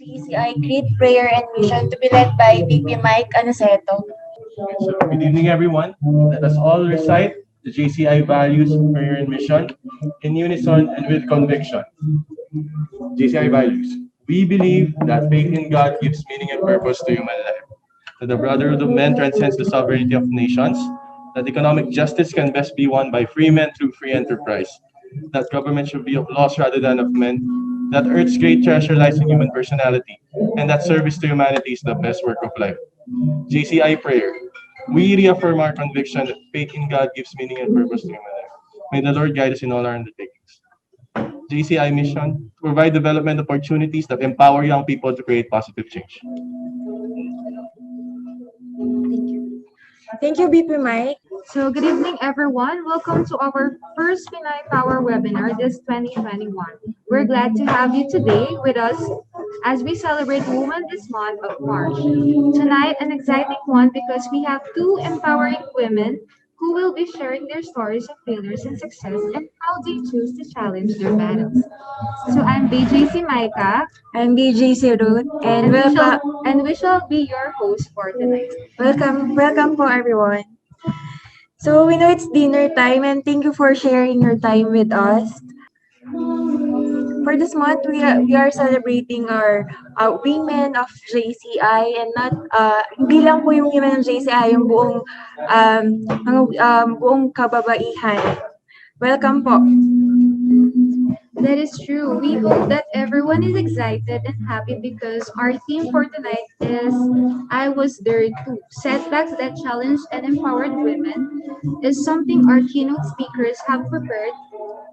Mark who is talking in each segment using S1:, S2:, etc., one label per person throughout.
S1: GCI Creed Prayer and Mission to be led by VP Mike Anaseto.
S2: So, good evening, everyone. Let us all recite the JCI values, prayer, and mission in unison and with conviction. JCI values. We believe that faith in God gives meaning and purpose to human life, that the brotherhood of men transcends the sovereignty of nations, that economic justice can best be won by free men through free enterprise, that government should be of laws rather than of men, that Earth's great treasure lies in human personality, and that service to humanity is the best work of life. JCI prayer. We reaffirm our conviction that faith in God gives meaning and purpose to human life. May the Lord guide us in all our undertakings. JCI mission to provide development opportunities that empower young people to create positive change.
S1: Thank you, VP Mike.
S3: So, good evening, everyone. Welcome to our first Pinay Power webinar this 2021. We're glad to have you today with us as we celebrate Women this month of March. Tonight, an exciting one because we have two empowering women who will be sharing their stories of failures and success and how they choose to challenge their battles. So, I'm BJC Maika,
S1: I'm BJC Ruth, and
S3: and we shall be your host for tonight.
S1: welcome po everyone. So we know it's dinner time and thank you for sharing your time with us. For this month, we are celebrating our women of JCI and not hindi lang po yung women ng JCI, yung buong kababaihan. Welcome po.
S3: That is true. We hope that everyone is excited and happy because our theme for tonight is I Was There Too. Setbacks that challenge and empowered women is something our keynote speakers have prepared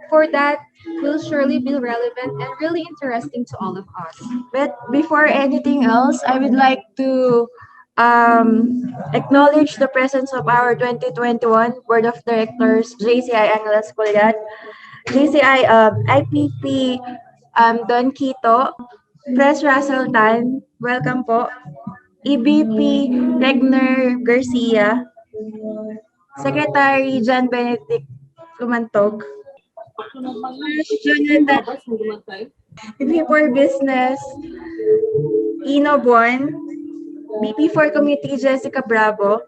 S3: for that will surely be relevant and really interesting to all of us.
S1: But before anything else, I would like to acknowledge the presence of our 2021 Board of Directors, JCI Angeles Culiat, JCI IPP Don Quito, Pres Russell Tan, welcome po, EBP Regner Garcia, Secretary John Benedict Lumantog, Jonathan, VP for Business, Ino Buon, VP for Community Jessica Bravo,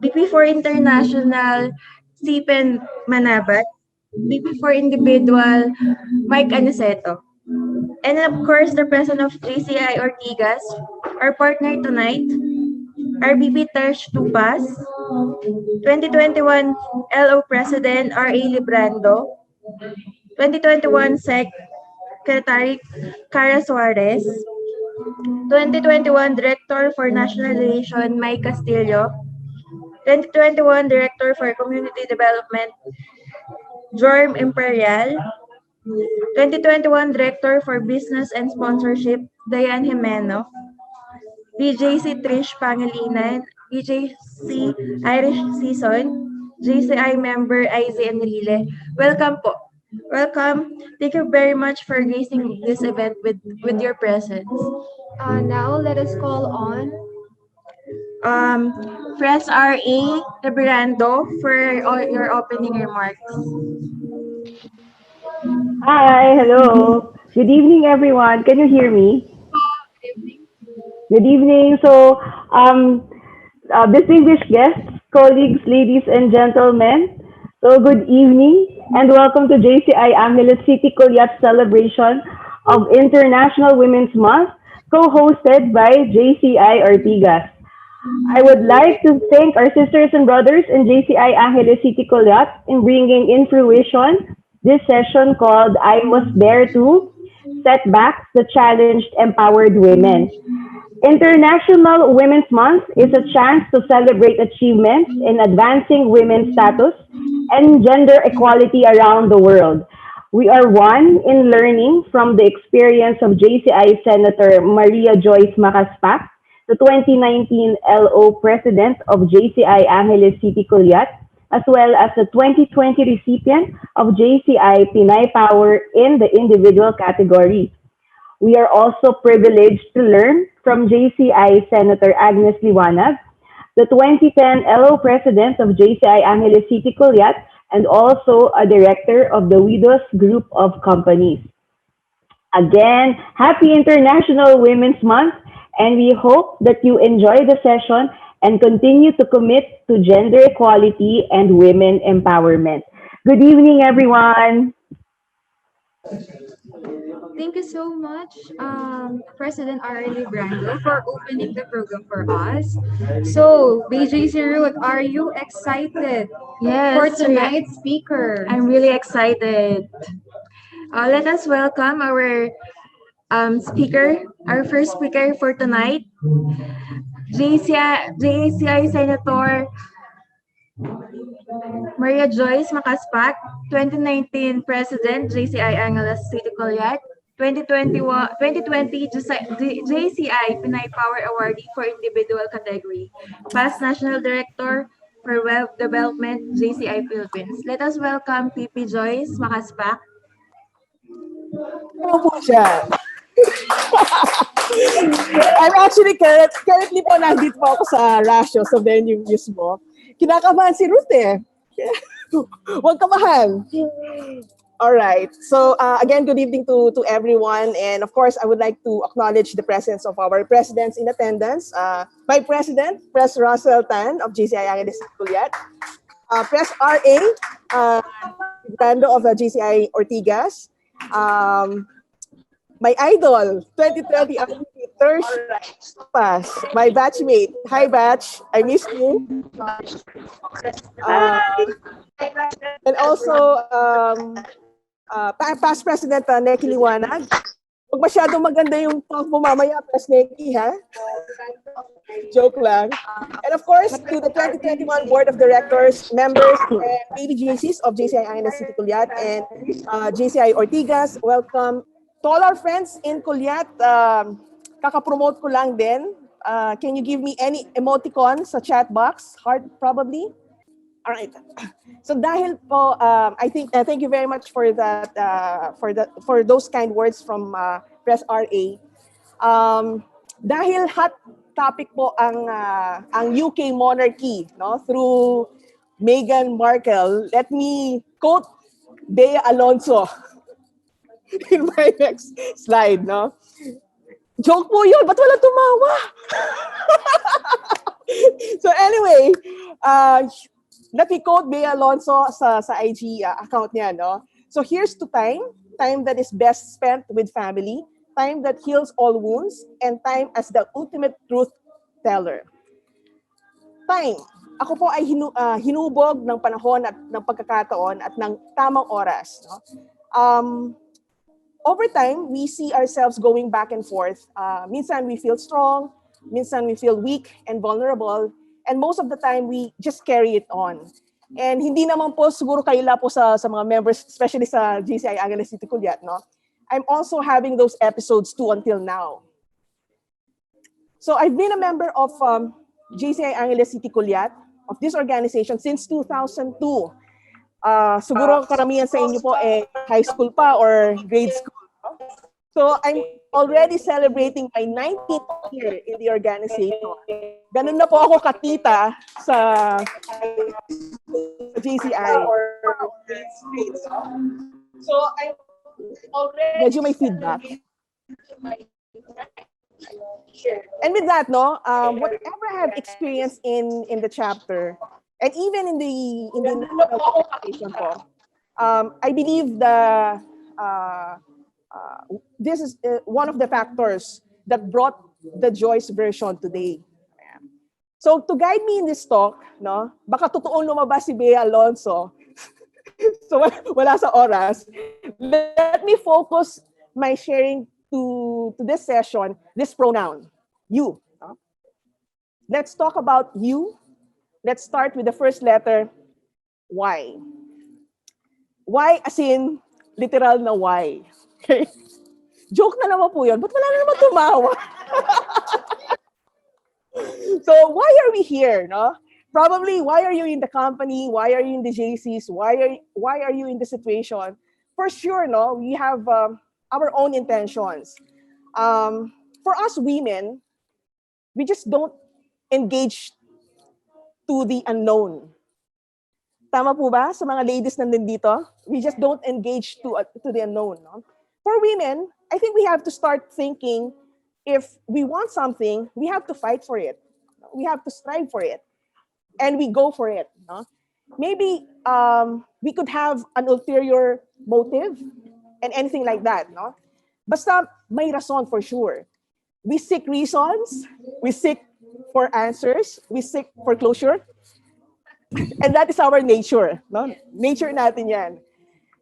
S1: VP for International Stephen Manabat, VP for Individual Mike Aniceto. And of course, the president of JCI Ortigas, our partner tonight, RBP Tersh Tupas, 2021 LO President R.A. Librando, 2021 Secretary Cara Suarez, 2021 Director for National Relations Mike Castillo, 2021 Director for Community Development Jorm Imperial, 2021 Director for Business and Sponsorship Diane Jimeno, BJC Trish Pangilinan, BJC Irish Season, JCI member Izzy Enrile. Welcome po. Welcome. Thank you very much for gracing this event with your presence.
S3: Now, let us call on
S1: Press R.A. Reverendo for your opening remarks.
S4: Hi, hello. Good evening, everyone. Can you hear me? Good evening. So, distinguished guests, colleagues, ladies and gentlemen. So, good evening and welcome to JCI Angeles City Culiat celebration of International Women's Month, co-hosted by JCI Ortigas. I would like to thank our sisters and brothers in JCI Angeles City Culiat in bringing in fruition this session called I Was There Too, Setbacks that Challenged Empowered Women. International Women's Month is a chance to celebrate achievements in advancing women's status and gender equality around the world. We are one in learning from the experience of JCI Senator Maria Joyce Macaspac, the 2019 LO President of JCI Angeles City Culiat, as well as the 2020 recipient of JCI Pinay Power in the individual category. We are also privileged to learn from JCI Senator Agnes Liwanag, the 2010 LO President of JCI Angeles City Culiat, and also a director of the Widows Group of Companies. Again, happy International Women's Month, and we hope that you enjoy the session and continue to commit to gender equality and women empowerment. Good evening, everyone.
S3: Thank you so much, President Arlie Brando, for opening the program for us. So, BJC Root, are you excited for
S1: Yes,
S3: tonight's speaker?
S1: I'm really excited. Let us welcome our speaker, our first speaker for tonight, JCI Senator Maria Joyce Macaspac, 2019 President, JCI Angeles City Culiat, 2020 JCI Pinay Power Awardee for Individual Category, past National Director for Web Development, JCI Philippines. Let us welcome PP Joyce Macaspac.
S5: Ano po siya? I'm actually currently po nandito po ako sa Rasho, sa venue mismo. Kinakabahan si Ruth eh. Huwag kabahan. Alright. So again, good evening to everyone. And of course, I would like to acknowledge the presence of our presidents in attendance. My president, Pres Russell Tan of GCI Angeles Culiat. Pres RA, Brando of GCI Ortigas. My idol, 2020 Thirst Pass, my batchmate. Hi, batch. I miss you. And also, past President Neki Liwanag. Huwag masyadong maganda yung talk mo mamaya, Pres Neki, ha? Joke lang. And of course, to the 2021 Board of Directors, members, and ABGCs of JCI Angeles City Culiat and JCI Ortigas, welcome. To all our friends in Culiat, kakapromote ko lang din. Can you give me any emoticon sa chat box? Heart, probably? All right. So dahil po, I think thank you very much for that for those kind words from Press RA. Dahil hot topic po ang UK monarchy, no, through Meghan Markle, let me quote Bea Alonso in my next slide, no. Joke po yun, ba't wala tumawa? So anyway, let me quote Bea Alonso sa IG account niya, no? So here's to time that is best spent with family, time that heals all wounds, and time as the ultimate truth teller. Time. Ako po ay hinubog ng panahon at ng pagkakataon at ng tamang oras, no? Over time, we see ourselves going back and forth. Minsan we feel strong, minsan we feel weak and vulnerable, and most of the time we just carry it on. And hindi naman po siguro kaila po sa mga members, especially sa GCI Angeles City Culiat, no? I'm also having those episodes too until now. So I've been a member of GCI Angeles City Culiat, of this organization, since 2002. Siguro karamihan sa inyo po high school pa or grade school. No? So I'm already celebrating my 19th year in the organization. Ganun na po ako katita sa GCI. So I'm already... Medyo may feedback. And with that, no, whatever I have experienced in the chapter, and even in the organization po, I believe this is one of the factors that brought the Joyce version today. So to guide me in this talk, no, baka totoong lumabas si Bea Alonso. So wala sa oras. Let me focus my sharing to this session, this pronoun, you. No? Let's talk about you. Let's start with the first letter, Y. Y as in literal na Y. Okay? Joke na naman po yun. Ba't wala na naman tumawa? So why are we here? No? Probably, why are you in the company? Why are you in the JCs? Why are you in the situation? For sure, no, we have our own intentions. For us women, we just don't engage to the unknown. Tama po ba sa mga ladies nandito? We just don't engage to the unknown. No? for women, I think we have to start thinking, if we want something, we have to fight for it. We have to strive for it. And we go for it. No? Maybe we could have an ulterior motive and anything like that. No? Basta may rason for sure. We seek reasons, we seek for answers, we seek for closure. And that is our nature. No? Nature natin yan.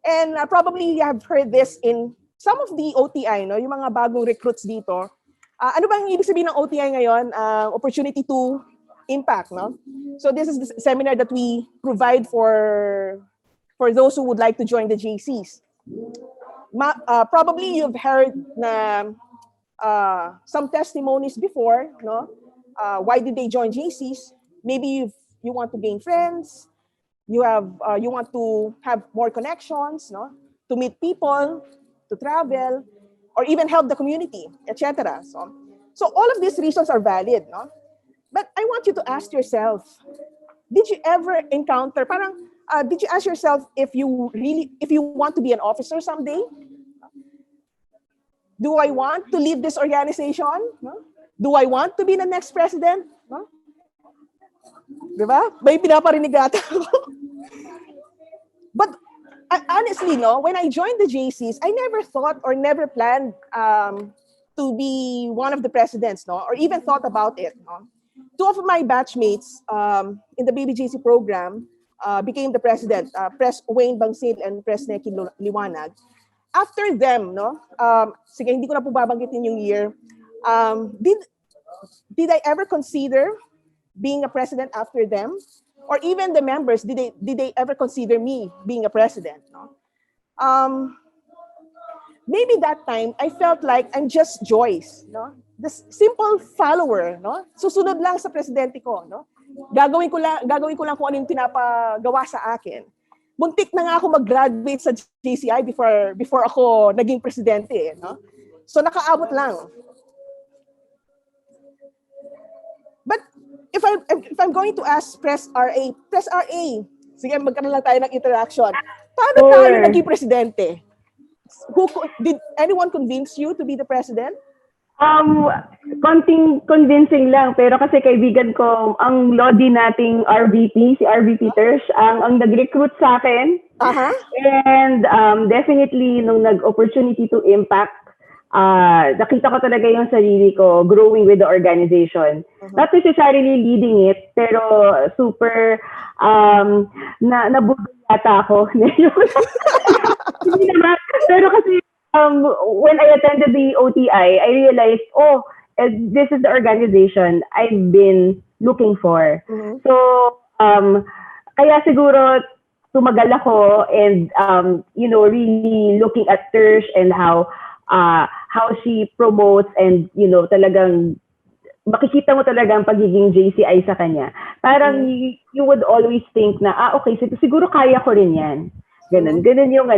S5: And probably you have heard this in some of the OTI, no? Yung mga bagong recruits dito. Ano bang ibig sabihin ng OTI ngayon? Opportunity to impact, no? So this is the seminar that we provide for those who would like to join the JCs. Probably you've heard na some testimonies before, no? Why did they join JCs? Maybe you want to gain friends, you want to have more connections, no? To meet people, to travel, or even help the community, etc. So all of these reasons are valid, no? But I want you to ask yourself, did you ever encounter, did you ask yourself if you want to be an officer someday? Do I want to lead this organization? No? Do I want to be the next president? No? Diba? May pinaparinig ata ako. But honestly, no, when I joined the JCs, I never thought or never planned to be one of the presidents, no, or even thought about it. No? Two of my batchmates in the BBJC program became the president, Pres Wayne Bangsil and Pres Neki Liwanag. After them, no, sige, hindi ko na po babanggitin yung year, did I ever consider being a president after them? Or even the members, did they ever consider me being a president? No? Maybe that time I felt like I'm just Joyce, no? This simple follower, no? Susunod lang sa presidente ko, no? Gagawin ko lang kung ano yung pinapagawa sa akin. Muntik na nga ako mag-graduate sa JCI before ako naging presidente, no? So nakaabot lang. But if I'm going to ask Press RA, sige, magkaroon lang tayo ng interaction. Paano tayo naging presidente? Did anyone convince you to be the president?
S4: Konting convincing lang, pero kasi kaibigan ko, ang lodi nating RVP, si RVP Tersh, ang nag-recruit sa akin.
S5: Uh-huh.
S4: And definitely, nung nag-opportunity to impact, nakita ko talaga yung sarili ko growing with the organization. Uh-huh. Not necessarily leading it, pero super nabudol yata ako. Hindi naman. Pero kasi when I attended the OTI, I realized, this is the organization I've been looking for. Mm-hmm. So, kaya siguro tumagal ako and, really looking at Tersh and how she promotes and, talagang makikita mo talaga ang pagiging JCI sa kanya. Parang you would always think na, okay, siguro kaya ko rin yan. Ganun yung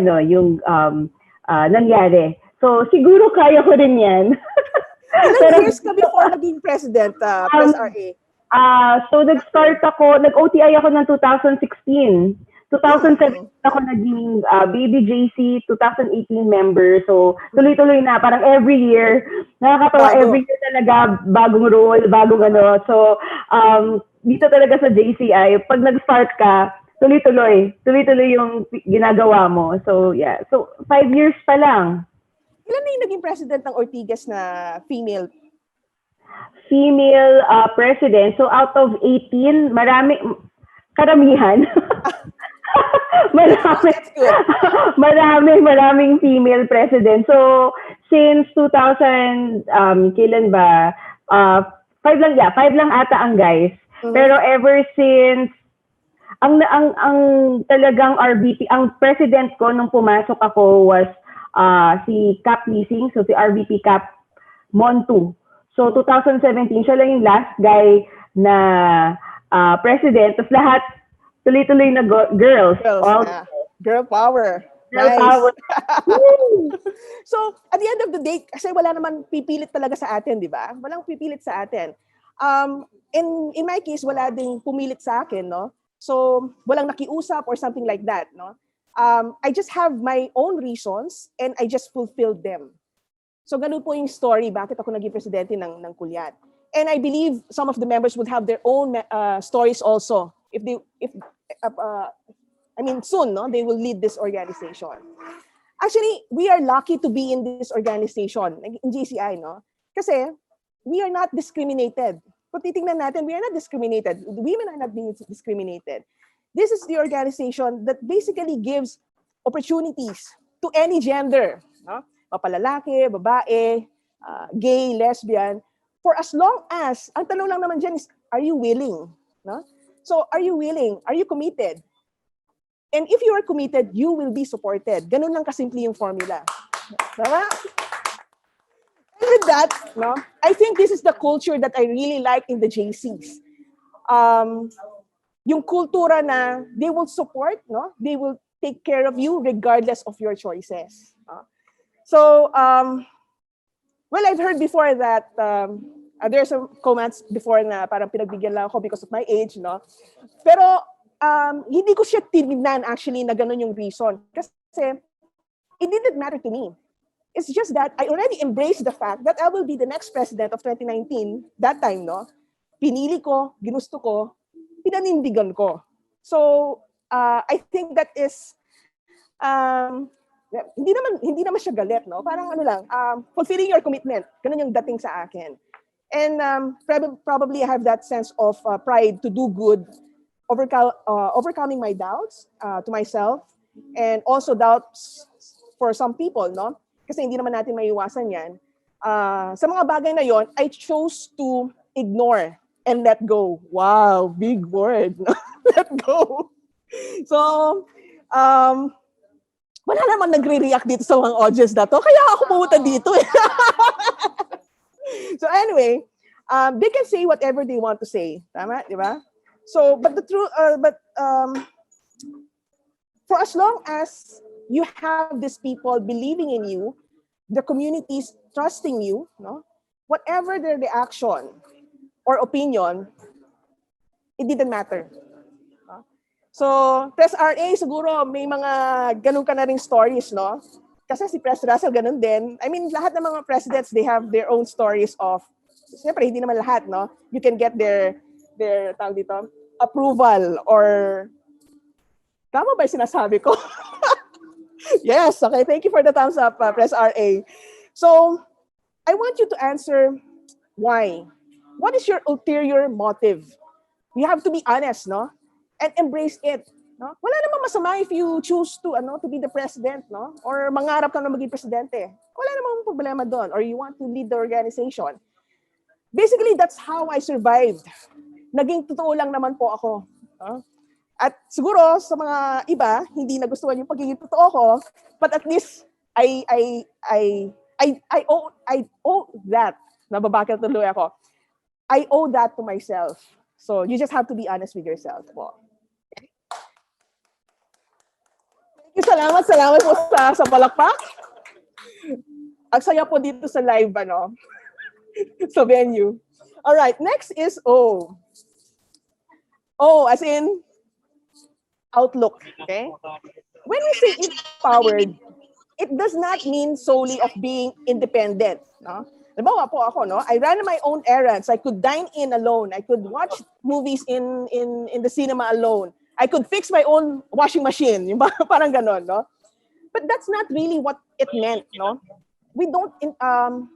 S4: nangyari. So, siguro kaya ko rin yan.
S5: Ilang years ka before naging president, Press RA?
S4: So, nag-OTI ako ng 2016. 2017 ako naging BBJC, 2018 member. So, tuloy-tuloy na. Parang every year, nakakatawa, every year talaga, bagong role, bagong ano. So, dito talaga sa JCI, pag nag-start ka, tuloy-tuloy yung ginagawa mo. So, yeah. So, 5 years pa lang.
S5: Ilan na yung naging president ng Ortigas na female?
S4: Female president. So, out of 18, karamihan. Maraming female president. So, since 2000, kailan ba? 5 lang ata ang guys. Mm-hmm. Pero ever since, ang talagang RVP, ang president ko nung pumasok ako was si Cap Leasing, so si RVP Cap Montu. So 2017, siya lang yung last guy na president. Tapos lahat, tuloy-tuloy na girls.
S5: Girl power.
S4: Girl
S5: nice.
S4: Power.
S5: So, at the end of the day, kasi wala naman pipilit talaga sa atin, di ba? Walang pipilit sa atin. In my case, wala ding pumilit sa akin, no? So, walang nakiusap or something like that, no? I just have my own reasons and I just fulfilled them. So ganun po yung story bakit ako naging presidente ng Culiat. And I believe some of the members would have their own stories also. I mean, soon, no, they will lead this organization. Actually, we are lucky to be in this organization, in GCI, no? Kasi we are not discriminated. Kung titingnan natin, we are not discriminated. Women are not being discriminated. This is the organization that basically gives opportunities to any gender, no? Mapalalaki, babae, gay, lesbian, for as long as, ang tanong lang naman dyan is, are you willing? No? So, are you willing? Are you committed? And if you are committed, you will be supported. Ganun lang kasimple yung formula. Diba? And with that, no, I think this is the culture that I really like in the JCs. Yung kultura na they will support, no? They will take care of you regardless of your choices. So, well, I've heard before that there are some comments before na parang pinagbigyan lang ako because of my age, no? Pero hindi ko siya tinignan actually na ganun yung reason. Kasi it didn't matter to me. It's just that I already embraced the fact that I will be the next president of 2019. That time, no? Pinili ko, ginusto ko, pinanindigan ko. So, I think that is hindi naman siya galit, no? Parang ano lang, fulfilling your commitment. Ganun yung dating sa akin. And probably I have that sense of pride to do good, overcoming my doubts to myself, and also doubts for some people, no? Kasi hindi naman natin maiiwasan yan. Sa mga bagay na yon, I chose to ignore and let go. Wow, big word, no? Let go. So, wala naman nagre-react dito sa mga audience na to. Kaya ako pumunta dito. So anyway, they can say whatever they want to say. Tama, di ba? So, but the truth, for as long as you have these people believing in you, the communities trusting you, no? Whatever their reaction or opinion, it didn't matter. So, Press RA, siguro may mga ganun ka na ring stories, no? Kasi si Press Russell, ganun din. I mean, lahat ng mga presidents, they have their own stories of, siyempre, hindi naman lahat, no? You can get their tawag dito, approval or, tama ba yung sinasabi ko? Yes, okay. Thank you for the thumbs up, Press RA. So, I want you to answer why. What is your ulterior motive? You have to be honest, no? And embrace it. No? Wala namang masama if you choose to be the president, no? Or mangarap ka na maging presidente. Wala namang problema doon. Or you want to lead the organization. Basically, that's how I survived. Naging totoo lang naman po ako. No? At siguro sa mga iba, hindi nagustuhan yung pagiging totoo ko, but at least I owe that. Nababakal tuloy ako. I owe that to myself. So you just have to be honest with yourself po. Salamat po sa palakpak. Ang saya po dito sa live, sa venue. All right, next is O. O as in outlook, okay? When we say empowered, it does not mean solely of being independent, no? Halimbawa po ako, no? I ran my own errands. I could dine in alone. I could watch movies in the cinema alone. I could fix my own washing machine. Yung parang ganon, no? But that's not really what it meant, no? We don't,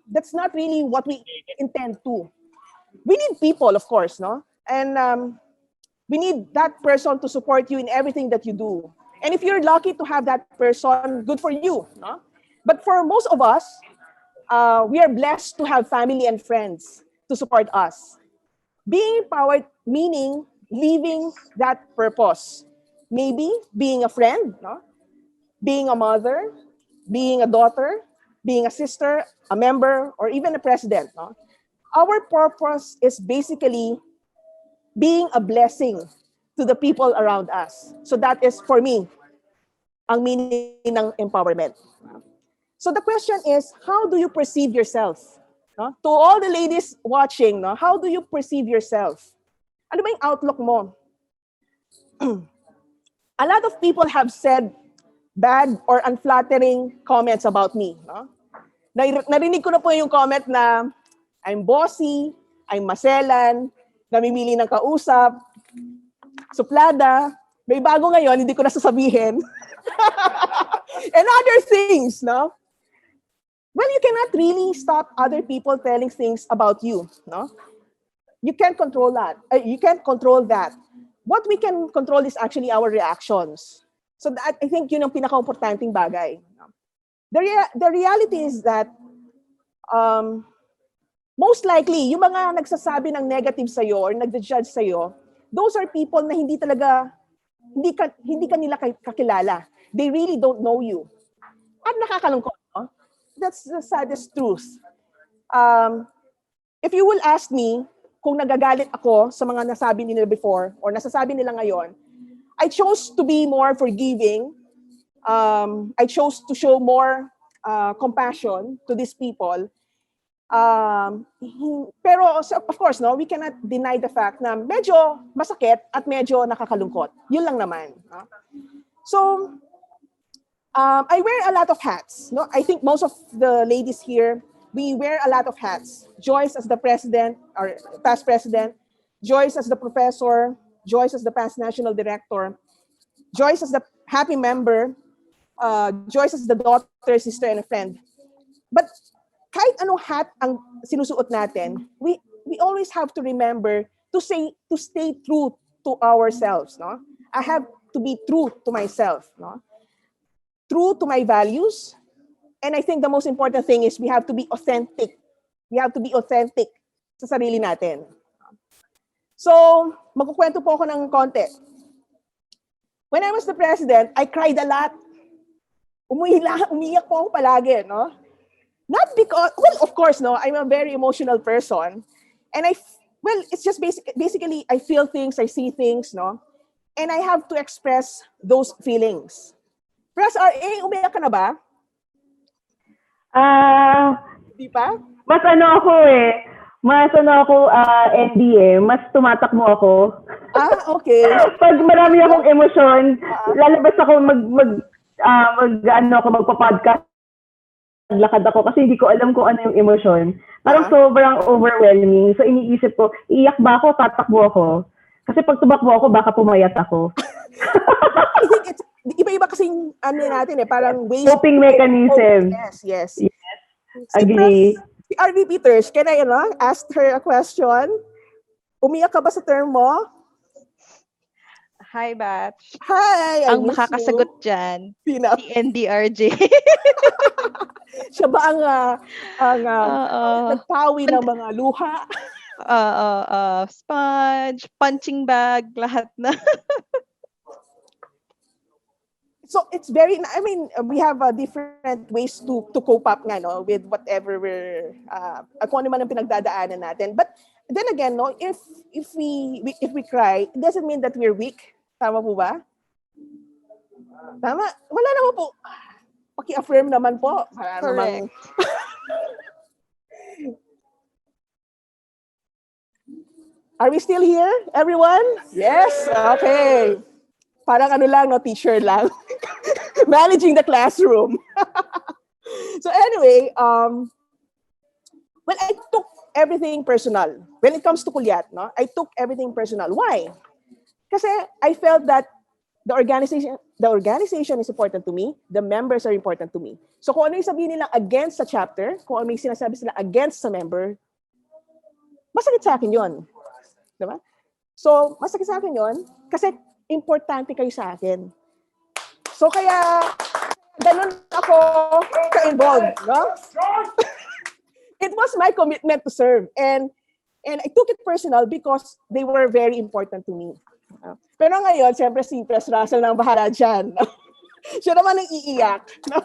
S5: that's not really what we intend to. We need people, of course, no? And we need that person to support you in everything that you do. And if you're lucky to have that person, good for you, no? But for most of us, we are blessed to have family and friends to support us. Being empowered, meaning living that purpose. Maybe being a friend, no? Being a mother, being a daughter, being a sister, a member, or even a president. No? Our purpose is basically being a blessing to the people around us. So that is, for me, ang meaning ng empowerment. So the question is, how do you perceive yourself? No? To all the ladies watching, no? How do you perceive yourself? Ano ba yung outlook mo? A lot of people have said bad or unflattering comments about me. No? Narinig ko na po yung comment na I'm bossy, I'm maselan, namimili ng kausap, suplada. May bago ngayon, hindi ko na sasabihin. And other things, no? Well, you cannot really stop other people telling things about you, no? You can't control that. You can't control that. What we can control is actually our reactions. So that, I think yun ang pinaka-importanting bagay. The reality is that most likely, yung mga nagsasabi ng negative sa'yo or nagja-judge sa'yo, those are people na hindi talaga, hindi ka nila kakilala. They really don't know you. At nakakalungkot, no? That's the saddest truth. If you will ask me kung nagagalit ako sa mga nasabi nila before or nasasabi nila ngayon, I chose to be more forgiving. I chose to show more compassion to these people. Pero of course, no, we cannot deny the fact na medyo masakit at medyo nakakalungkot. Yun lang naman. So, I wear a lot of hats. No, I think most of the ladies here, we wear a lot of hats. Joyce as the president, or past president. Joyce as the professor. Joyce as the past national director. Joyce as the happy member. Joyce as the daughter, sister, and a friend. But kahit anong hat ang sinusuot natin, we always have to remember to stay true to ourselves. No, I have to be true to myself. No, true to my values. And I think the most important thing is we have to be authentic. We have to be authentic sa sarili natin. So, magkukwento po ako ng konti. When I was the president, I cried a lot. Umiyak po ako palagi, no? Not because, well, of course, no, I'm a very emotional person. And it's just basically, I feel things, I see things, no? And I have to express those feelings. Press RA, umiyak ka na ba? Di ba?
S4: Mas ND mas tumatakbo ako.
S5: Okay.
S4: Pag marami akong emosyon, lalabas ako magpa-podcast. Lakad ako kasi hindi ko alam kung ano yung emosyon. Parang sobrang overwhelming. So iniisip ko, iiyak ba ako, tatakbo ako? Kasi pag tumakbo ako, baka pumayat ako.
S5: I think it's, iba-iba kasing natin parang ways.
S4: Coping mechanism.
S5: Yes.
S4: Agree.
S5: Si RV Peters, can I ask her a question? Umiyak ka ba sa term mo?
S6: Hi, Batch.
S5: Hi,
S6: Ang makakasagot dyan, si NDRJ.
S5: Siya ba ang nagpawi ng mga luha?
S6: Sponge, punching bag, lahat na.
S5: So it's very, I mean, we have different ways to cope up nga, no, with whatever we're, kung ano man ang pinagdadaanan natin. But then again, no, if we cry, it doesn't mean that we're weak. Tama po ba? Tama? Wala naman po. Paki-affirm naman po.
S6: Correct.
S5: Are we still here, everyone? Yes? Okay. Parang lang, no, teacher lang. Managing the classroom. So anyway, well, I took everything personal. When it comes to Culiat, no, I took everything personal. Why? Kasi I felt that the organization is important to me. The members are important to me. So kung ano yung sabihin nila against sa chapter, kung ano yung sinasabi sila against sa member, masakit sa akin yun. Diba? So, masakit sa akin yun kasi importante kayo sa akin. So kaya, ganun ako ka-involved. No? It was my commitment to serve. And I took it personal because they were very important to me. Pero ngayon, siyempre si Pres Russell nang bahala dyan. Siya naman ang iiyak. No?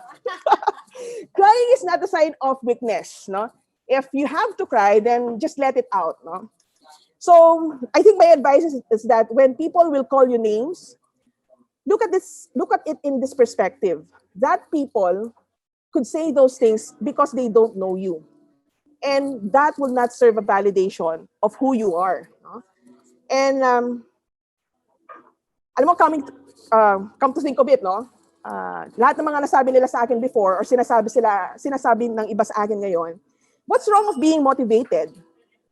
S5: Crying is not a sign of weakness. No? If you have to cry, then just let it out. No? So I think my advice is that when people will call you names, look at it in this perspective. That people could say those things because they don't know you. And that will not serve a validation of who you are. No? And alam mo, come to think of it, no? lahat ng mga nasabi nila sa akin before or sinasabi ng iba sa akin ngayon, what's wrong of being motivated?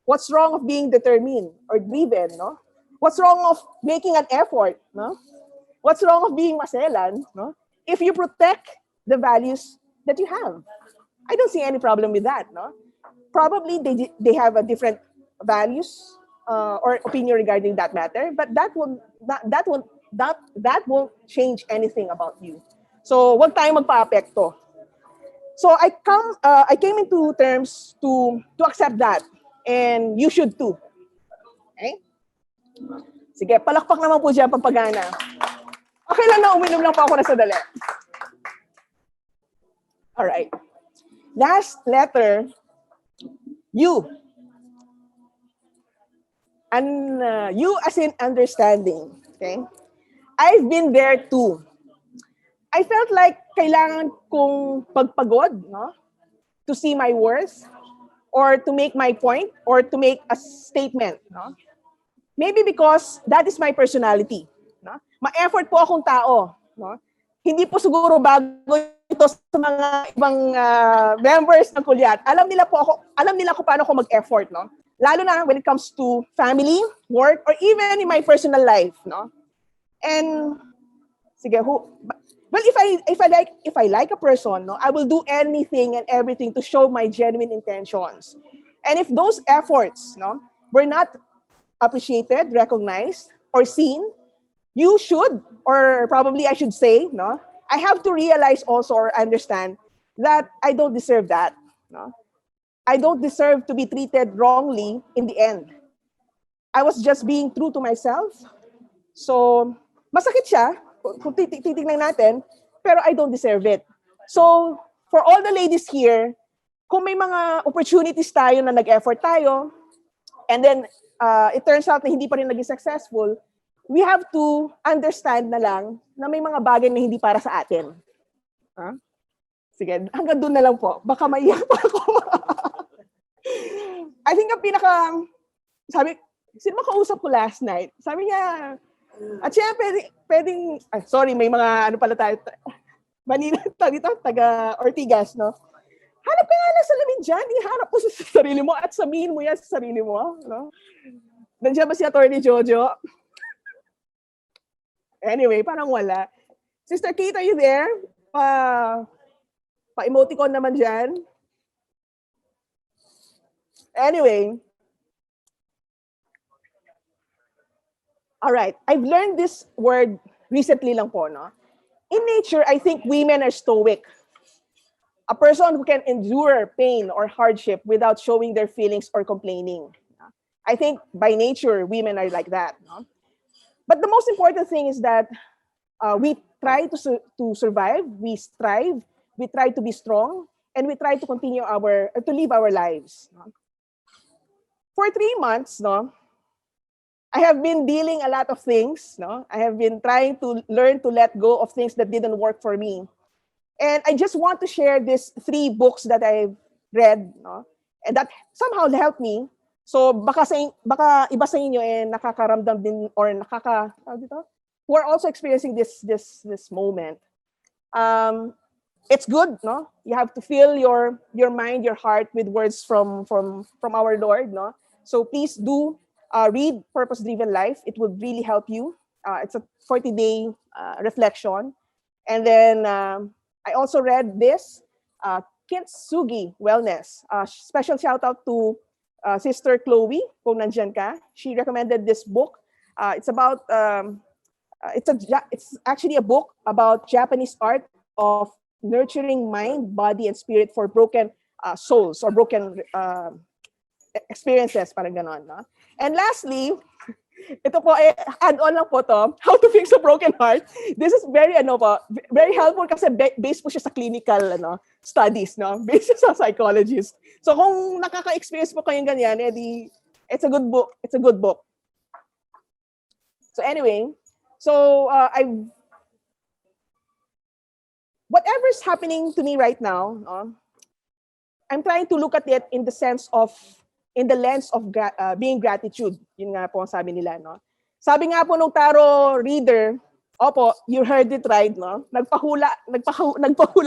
S5: What's wrong of being determined or driven, no? What's wrong of making an effort, no? What's wrong of being maselan, no? If you protect the values that you have. I don't see any problem with that, no? Probably they have a different values or opinion regarding that matter, but that won't change anything about you. So, wag tayong magpa-apekto. So I came into terms to accept that, and you should too. Okay? Sige, palakpak naman po dyan pampagana. Okay lang na, uminom lang po ako na sadali. Alright. Last letter, U. And U as in understanding. Okay? I've been there too. I felt like kailangan kong pagpagod, no? To see my worth, or to make my point, or to make a statement, no? Maybe because that is my personality, no? Ma-effort po akong tao, no? Hindi po siguro bago ito sa mga ibang members ng Culiat. Alam nila ko paano ako mag-effort, no? Lalo na when it comes to family, work, or even in my personal life, no? And sige, well, if I like a person, no, I will do anything and everything to show my genuine intentions. And if those efforts, no, were not appreciated, recognized, or seen, you should, or probably I should say, no, I have to realize also or understand that I don't deserve that. No? I don't deserve to be treated wrongly in the end. I was just being true to myself. So, masakit siya, kung titignan natin, pero I don't deserve it. So, for all the ladies here, kung may mga opportunities tayo na nag-effort tayo, and then it turns out na hindi pa rin naging successful, we have to understand na lang na may mga bagay na hindi para sa atin. Huh? Sige, hanggang doon na lang po. Baka maiyak pa ako. I think ang sino makausap ko last night? Sabi niya, at siya, pwedeng, sorry, may mga ano pala tayo, Manila, dito, taga Ortigas, no? Hanap ka nga lang sa lamin dyan, iharap mo sa sarili mo at sabihin mo yan sa sarili mo, no? Nandiyan ba si Atty. Jojo? Anyway, parang wala. Sister Kate, are you there? Pa-emoticon naman dyan. Anyway, all right, I've learned this word recently lang po, no? In nature, I think women are stoic. A person who can endure pain or hardship without showing their feelings or complaining. I think by nature, women are like that, no? But the most important thing is that we try to survive, we strive, we try to be strong, and we try to continue to live our lives. No? For 3 months, no, I have been dealing a lot of things, no? I have been trying to learn to let go of things that didn't work for me. And I just want to share these 3 books that I've read, no? And that somehow helped me. So baka iba sa inyo nakakaramdam din or who are also experiencing this moment. It's good, no? You have to fill your mind, your heart with words from our Lord, no? So please do read Purpose Driven Life. It will really help you. It's a 40-day reflection. And then I also read this, Kintsugi Wellness. Special shout out to Sister Chloe, kung nandyan ka. She recommended this book. It's about, it's actually a book about Japanese art of nurturing mind, body, and spirit for broken souls or broken experiences, parang ganon. No? And lastly, ito po, add-on lang po to, How to Fix a Broken Heart. This is very helpful kasi based po siya sa clinical studies, no? Based sa psychologist. So kung nakaka-experience po kayong ganyan, it's a good book. It's a good book. So anyway, whatever's happening to me right now, I'm trying to look at it in the lens of being gratitude. Yun nga po ang sabi nila, no? Sabi nga po nung tarot reader Opo, you heard it right, no? Nagpahula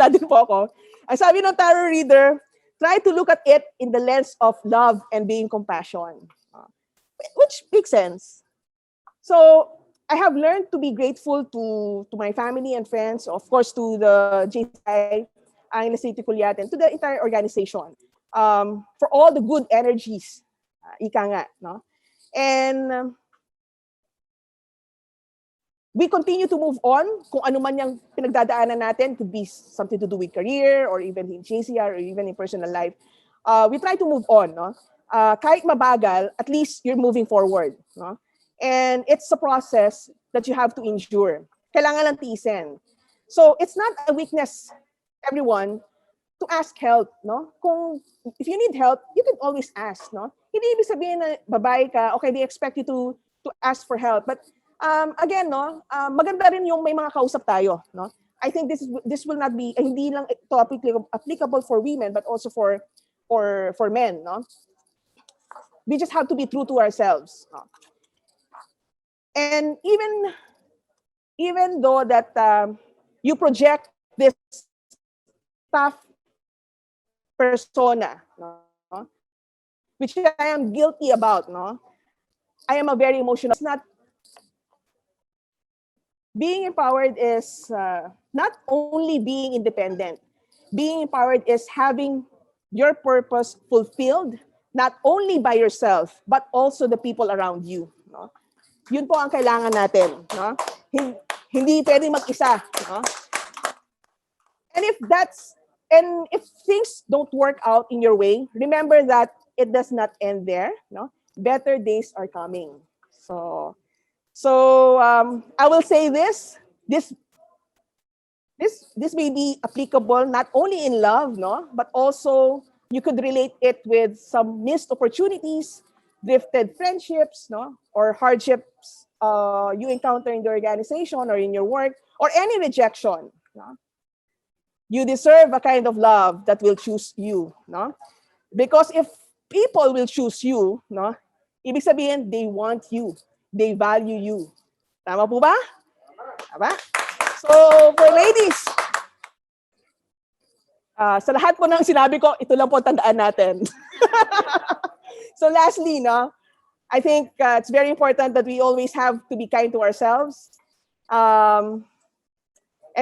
S5: din po ako. Ang sabi ng tarot reader, try to look at it in the lens of love and being compassion. Which makes sense. So, I have learned to be grateful to my family and friends, of course, to the JCI, ang City Culiat, and to the entire organization for all the good energies. Ika nga, no? And we continue to move on kung ano man yung pinagdadaanan natin, could be something to do with career or even in JCR or even in personal life. We try to move on, no? Kahit mabagal, at least you're moving forward, no? And it's a process that you have to endure. Kailangan lang tiisin. So it's not a weakness, everyone, to ask help, no? If you need help, you can always ask, no? Hindi ibig sabihin na babae ka, okay, they expect you to ask for help. But again, no, maganda rin yung may mga kausap tayo, no? I think this will not be hindi lang ito applicable for women but also for men, no? We just have to be true to ourselves. No? And even though that you project this tough persona, no? Which I am guilty about, no? I am a very emotional. It's not being empowered is not only being independent. Being empowered is having your purpose fulfilled, not only by yourself, but also the people around you. No? Yun po ang kailangan natin. No? Hindi pwedeng mag-isa. No? And if things don't work out in your way, remember that it does not end there. No? Better days are coming. So I will say this may be applicable not only in love, no, but also you could relate it with some missed opportunities, drifted friendships, no, or hardships you encounter in the organization or in your work, or any rejection. No? You deserve a kind of love that will choose you, no? Because if people will choose you, no, ibig sabihin they want you, they value you. Tama po ba? Tama? So, for ladies, sa lahat po ng sinabi ko, ito lang po tandaan natin. So lastly, no, I think it's very important that we always have to be kind to ourselves. And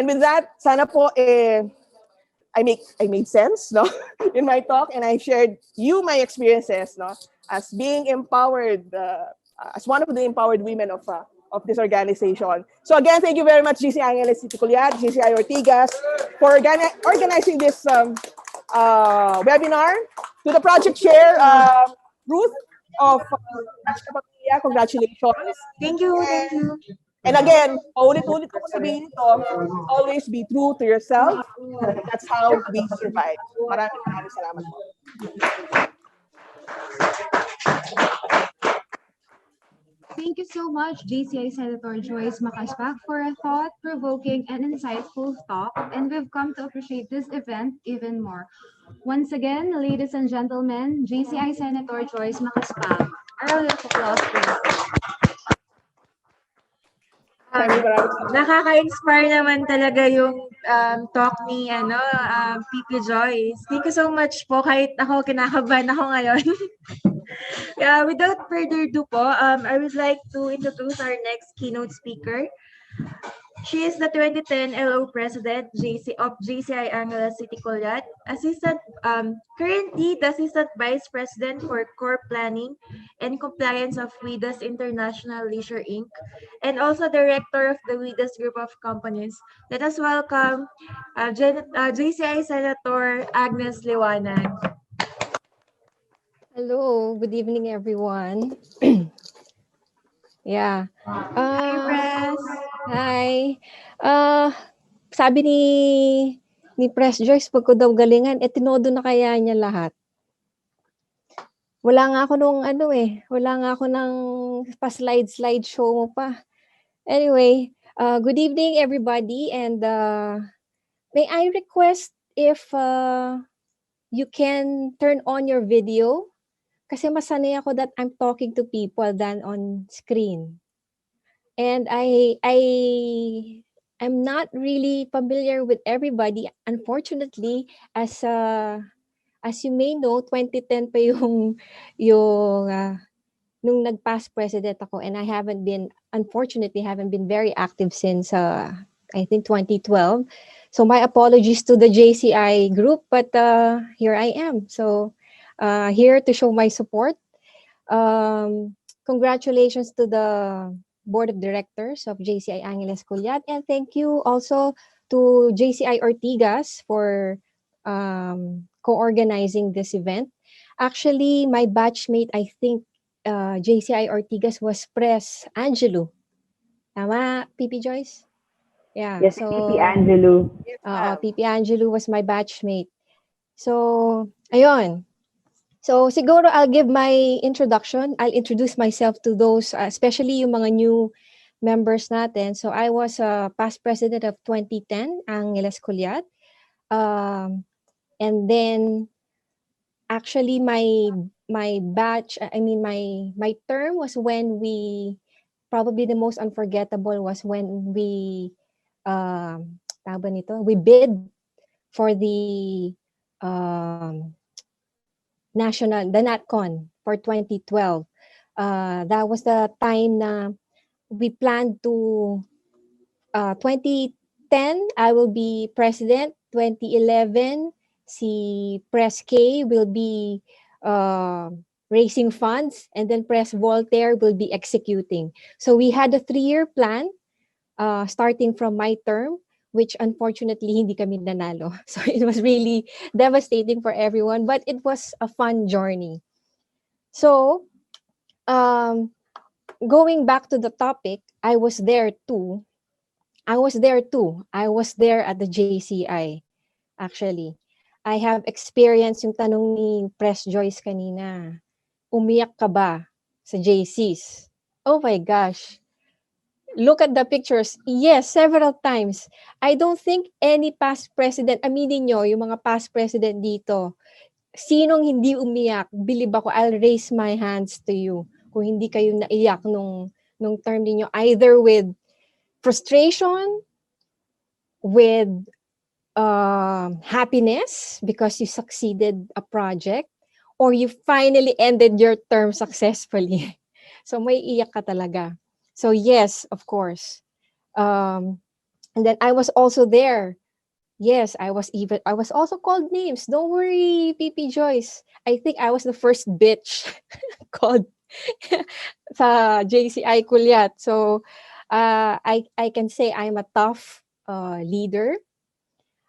S5: with that, sana po I made sense, no, in my talk, and I shared you my experiences, no, as being empowered, as one of the empowered women of this organization. So again, thank you very much, GCI City Culiat, GCI Ortigas, for organizing this webinar. To the project chair, Ruth of Macaspac, congratulations.
S1: Thank you.
S5: And again, paulit-ulit ko sabihin ito, always be true to yourself. That's how we survive. Maraming salamat po.
S3: Thank you so much, JCI Senator Joyce Macaspac, for a thought-provoking and insightful talk, and we've come to appreciate this event even more. Once again, ladies and gentlemen, JCI Senator Joyce Macaspac. A round of applause, please.
S1: Nakaka-inspire naman talaga yung talk ni PP Joyce. Thank you so much po. Kahit ako, kinakabahan ako ngayon. Without further ado po, I would like to introduce our next keynote speaker. She is the 2010 LO President of JCI Angela City Culiat, currently the Assistant Vice President for Core Planning and Compliance of WIDAS International Leisure Inc., and also Director of the WIDAS Group of Companies. Let us welcome JCI Senator Agnes Liwanag.
S7: Hello, good evening, everyone. Yeah.
S1: Hi, Press.
S7: Hi. Sabi ni Press Joyce, pag ko daw galingan, tinodo na kaya niya lahat. Wala nga ako wala nga ako ng pa-slide show mo pa. Anyway, good evening, everybody, and may I request if you can turn on your video? Kasi mas sanay ako that I'm talking to people than on screen. And I'm not really familiar with everybody. Unfortunately, as you may know, 2010 pa yung nung nag-past president ako, and I unfortunately haven't been very active since I think 2012. So my apologies to the JCI group, but here I am. So here to show my support. Congratulations to the board of directors of JCI Angeles Culiat, and thank you also to JCI Ortigas for co-organizing this event. Actually, my batchmate, I think JCI Ortigas was Pres Angelo. Tama, PP Joyce? Yeah,
S4: Yes, Pipi
S7: so
S4: Angelo.
S7: PP Angelo was my batchmate. So, ayun. So, siguro I'll give my introduction. I'll introduce myself to those, especially yung mga new members natin. So, I was past president of 2010, Angeles Culiat. And then, actually, my batch, I mean, my term was when probably the most unforgettable was when tawag ba nito? We bid for the the NatCon for 2012. That was the time na we planned to 2010 I will be president, 2011 si Press K will be raising funds, and then Press Voltaire will be executing. So we had a 3-year plan starting from my term, which unfortunately hindi kami nanalo. So it was really devastating for everyone, but it was a fun journey. So going back to the topic, I was there too. I was there at the JCI, actually. I have experienced yung tanong ni Press Joyce kanina. Umiyak ka ba sa JCs? Oh my gosh. Look at the pictures. Yes, several times. I don't think any past president, aminin nyo, yung mga past president dito, sinong hindi umiyak, believe ako, I'll raise my hands to you. Kung hindi kayo naiyak nung term niyo, either with frustration, with happiness because you succeeded a project, or you finally ended your term successfully. So may iyak ka talaga. So yes, of course. And then I was also there. Yes, I was also called names. Don't worry, PP Joyce. I think I was the first bitch called sa JCI Culiat. So I can say I'm a tough leader.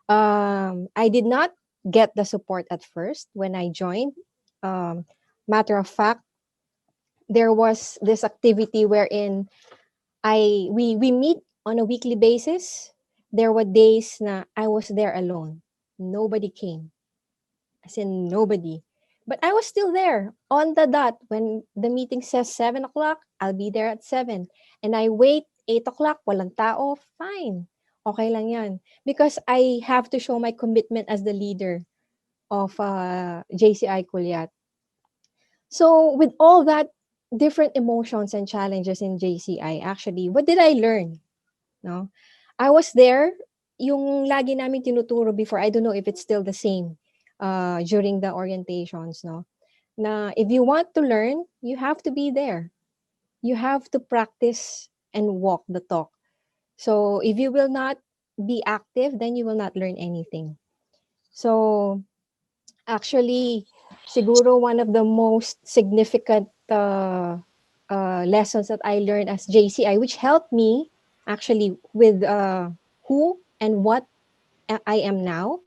S7: I did not get the support at first when I joined. Matter of fact, there was this activity wherein we meet on a weekly basis. There were days na I was there alone. Nobody came. As in nobody. But I was still there on the dot. When the meeting says 7 o'clock, I'll be there at 7. And I wait 8 o'clock, walang tao, fine. Okay lang yan. Because I have to show my commitment as the leader of JCI Culiat. So with all that different emotions and challenges in JCI, actually, what did I learn? No? I was there, yung lagi namin tinuturo before, I don't know if it's still the same during the orientations, no? Na if you want to learn, you have to be there. You have to practice and walk the talk. So if you will not be active, then you will not learn anything. So actually, siguro one of the most significant lessons that I learned as JCI, which helped me actually with who and what I am now.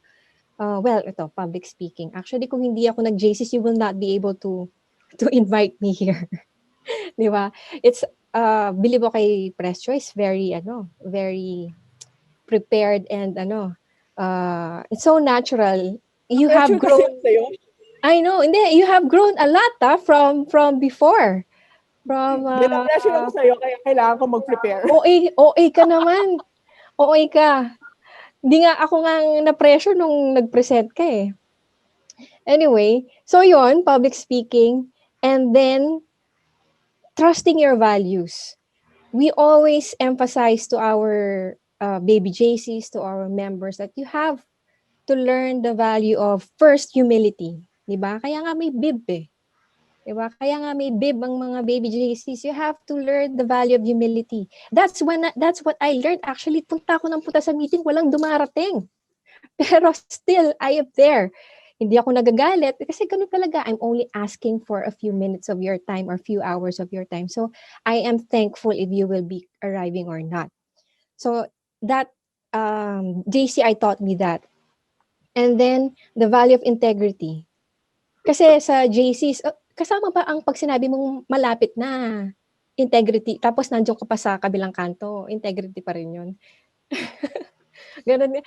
S7: Well, ito, public speaking. Actually, kung hindi ako nag-JCs, you will not be able to invite me here. Di ba? It's, believe ko kay Press Choice, very prepared and it's so natural. You have
S5: Pressure kasi
S7: grown,
S5: sa'yo.
S7: I know, hindi, you have grown a lot from before. From,
S5: Pressure ako sa'yo, kaya kailangan ko mag-prepare.
S7: OA ka naman. OA ka. Hindi nga ako nga na-pressure nung nag-present ka eh. Anyway, so yon public speaking, and then trusting your values. we always emphasize to our baby JCs, to our members, that you have to learn the value of first humility. Diba? Kaya nga may bib eh. Diba? Kaya nga may bib ang mga baby JCs. You have to learn the value of humility. That's what I learned. Actually, punta ako ng punta sa meeting, walang dumarating. Pero still, I am there. Hindi ako nagagalit kasi ganun talaga. I'm only asking for a few minutes of your time or few hours of your time. So, I am thankful if you will be arriving or not. So, that JCI taught me that. And then, the value of integrity. Kasi sa JCs, kasama ba ang pag sinabi mong malapit na integrity, tapos nandiyan ka pa sa kabilang kanto, integrity pa rin yun. Ganun.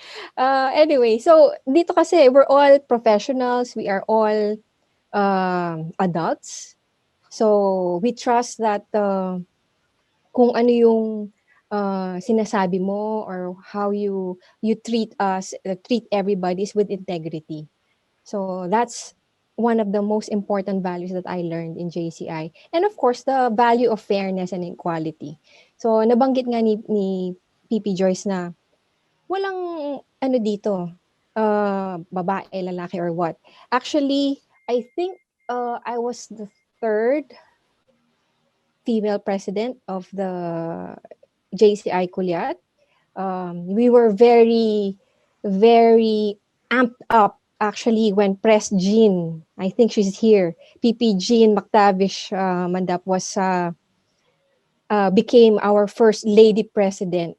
S7: Anyway, so dito kasi we're all professionals, we are all adults. So we trust that kung ano yung sinasabi mo or how you treat us, treat everybody is with integrity. So that's one of the most important values that I learned in JCI. And of course, the value of fairness and equality. So nabanggit nga ni PP Joyce na walang ano dito, babae, lalaki, or what. Actually, I think I was the third female president of the JCI Culiat. We were very, very amped up actually when Press Jean, I think she's here, PP Jean McTavish Mandap was became our first lady president.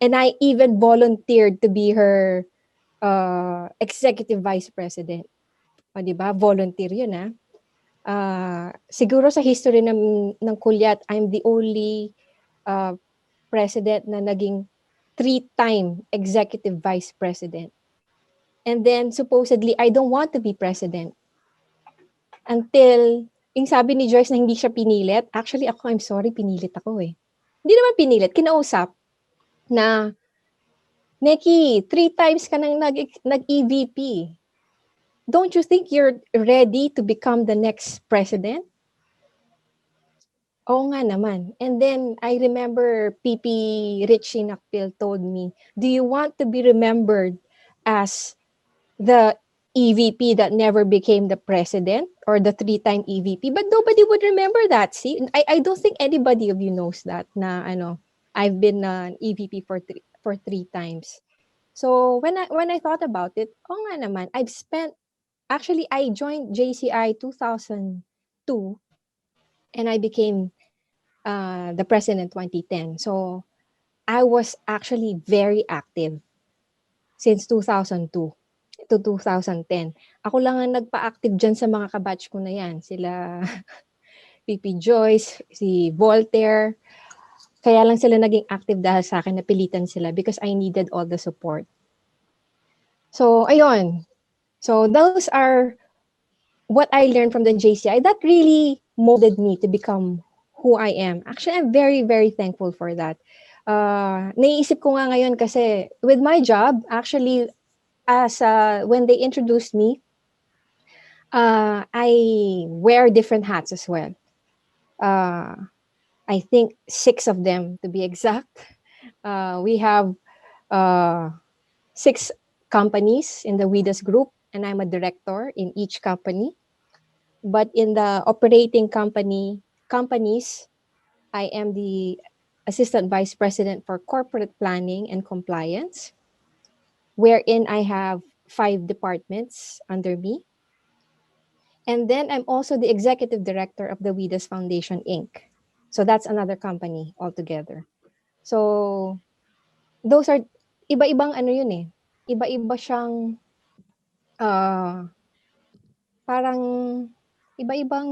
S7: And I even volunteered to be her executive vice president. O, di ba? Volunteer yun, siguro sa history ng Culiat, I'm the only president na naging 3-time executive vice president. And then, supposedly, I don't want to be president. Until, yung sabi ni Joyce na hindi siya pinilit. Actually, ako, I'm sorry, pinilit ako eh. Hindi naman pinilit, kinausap na, Neki, 3 times ka nang nag-EVP. Don't you think you're ready to become the next president? Oo nga naman. And then, I remember PP Richie Nakpil told me, do you want to be remembered as the EVP that never became the president or the 3-time EVP? But nobody would remember that. See, I don't think anybody of you knows that na I've been an EVP for 3 times. So when I thought about it, nga naman, actually I joined JCI 2002 and I became the president 2010. So I was actually very active since 2002 to 2010. Ako lang ang nagpa-active dyan sa mga kabatch ko na yan. Sila PP Joyce, si Voltaire. Kaya lang sila naging active dahil sa akin, napilitan sila because I needed all the support. So, ayun. So, those are what I learned from the JCI. That really molded me to become who I am. Actually, I'm very, very thankful for that. Naiisip ko nga ngayon kasi with my job, actually, as when they introduced me, I wear different hats as well. I think 6 of them to be exact. We have 6 companies in the WIDAS group, and I'm a director in each company. But in the operating companies, I am the Assistant Vice President for Corporate Planning and Compliance, wherein I have 5 departments under me. And then I'm also the Executive Director of the WIDAS Foundation, Inc. So that's another company altogether. So those are, iba-ibang ano yun eh. Iba-iba siyang, parang, iba-ibang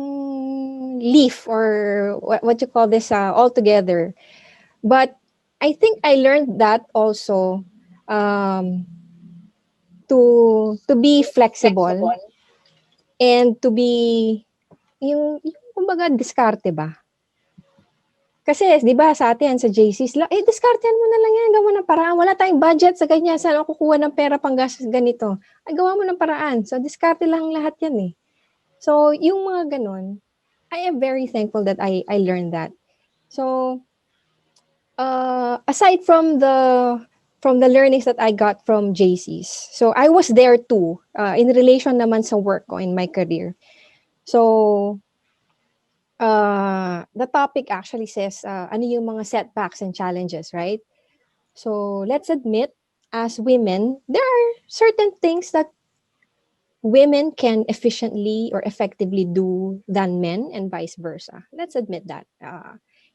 S7: leaf or what you call this altogether. But I think I learned that also to be flexible and to be yung kumbaga diskarte ba? Kasi 'di ba sa atin sa JCs lang, diskartehan mo na lang yan, gawa ng paraan. Wala tayong budget sa ganyan, saan ako kukuha ng pera pang gastos ganito? Ay gawa mo ng paraan. So diskarte lang lahat yan eh. So yung mga ganun, I am very thankful that I learned that. So aside from the learnings that I got from JC's, so I was there too, in relation naman sa work ko in my career. So, the topic actually says, ano yung mga setbacks and challenges, right? So, let's admit, as women, there are certain things that women can efficiently or effectively do than men and vice versa. Let's admit that.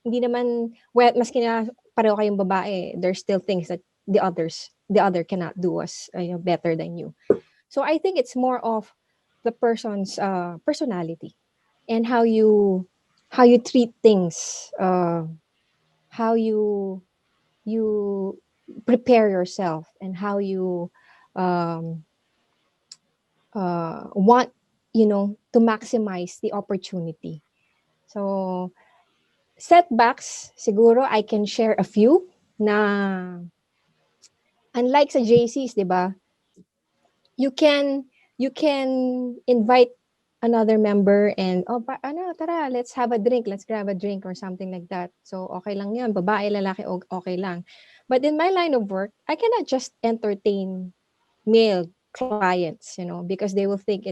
S7: Hindi naman, well, maski na pareho kayong babae, there's still things that the other cannot do as better than you. So I think it's more of the person's personality and how you treat things, how you prepare yourself, and how you um, want to maximize the opportunity. So setbacks, siguro I can share a few na unlike sa JC's, 'di ba? You can invite another member and tara, let's have a drink, let's grab a drink or something like that. So okay lang 'yun, babae, lalaki, okay lang. But in my line of work, I cannot just entertain male clients, because they will think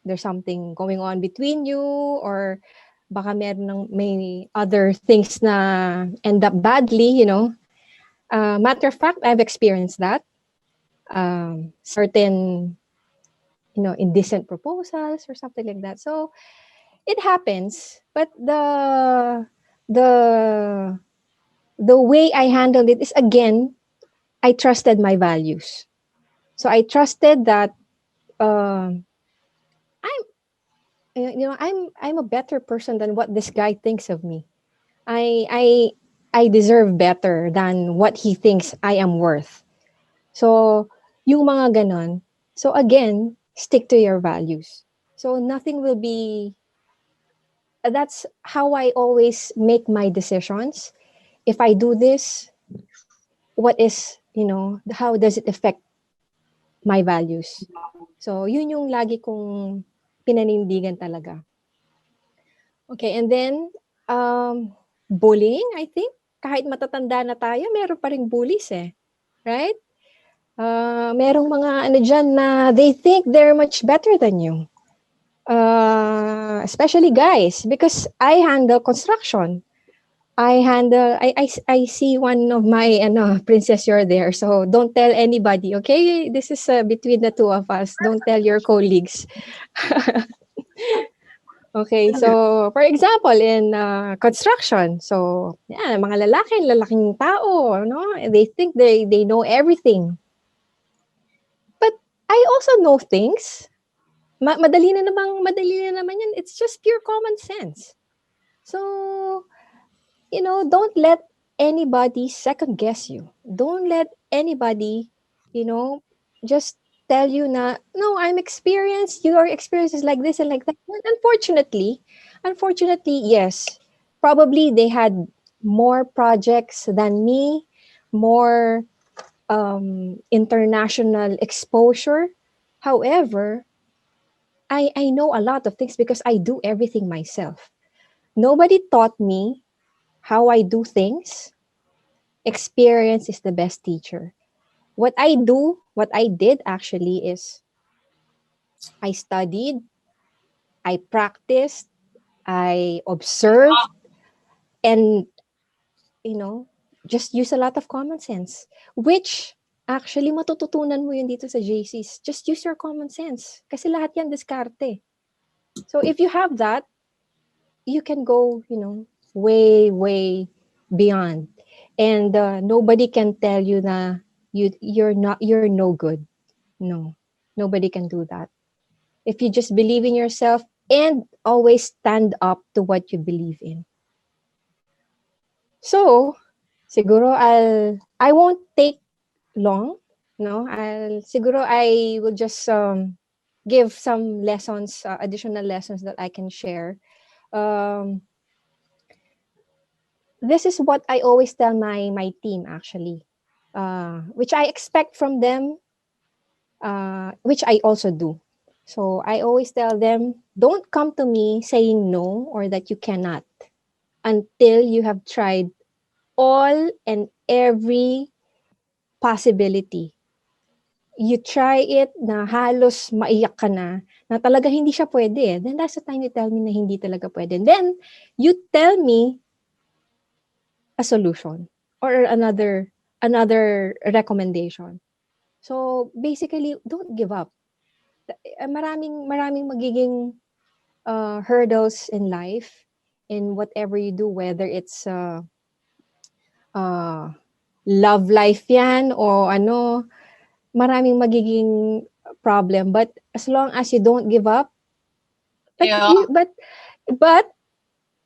S7: there's something going on between you, or baka may other things na end up badly. Matter of fact, I've experienced that. Certain, indecent proposals or something like that. So it happens, but the the way I handled it is, again, I trusted my values. So I trusted that I'm I'm a better person than what this guy thinks of me. I I I deserve better than what he thinks I am worth. So yung mga ganon. So again, stick to your values. So nothing will be. That's how I always make my decisions. If I do this, what is, how does it affect my values? So yun yung lagi kong pinanindigan talaga. Okay, and then bullying, I think kahit matatanda na tayo, meron pa ring bullies right? Merong mga ano dyan na they think they're much better than you. Especially guys, because I handle construction. I see one of my princess, you're there, so don't tell anybody, okay? This is between the two of us. Don't tell your colleagues. Okay, so for example, in construction, so yeah, mga lalaking tao, they think they know everything. But I also know things. Madali na naman yan. It's just pure common sense. So, don't let anybody second guess you. Don't let anybody, just tell you na, no, I'm experienced, your experience is like this and like that. But unfortunately, yes, probably they had more projects than me, more international exposure. However, I know a lot of things because I do everything myself. Nobody taught me how I do things. Experience is the best teacher. What I did actually is I studied, I practiced, I observed, and, just use a lot of common sense, which actually matututunan mo yun dito sa JC's. Just use your common sense. Kasi lahat yan diskarte. So if you have that, you can go, way, way beyond. And nobody can tell you na you're no good. No, nobody can do that. If you just believe in yourself and always stand up to what you believe in. So, siguro I won't take long, no? I will just give some lessons, additional lessons that I can share. This is what I always tell my team actually, which I expect from them, which I also do. So I always tell them, don't come to me saying no or that you cannot until you have tried all and every possibility. You try it na halos maiyak ka na talaga hindi siya pwede. Then that's the time you tell me na hindi talaga pwede. And then you tell me a solution or another recommendation. So basically, don't give up. Maraming magiging hurdles in life in whatever you do, whether it's love life yan o ano, maraming magiging problem. But as long as you don't give up, but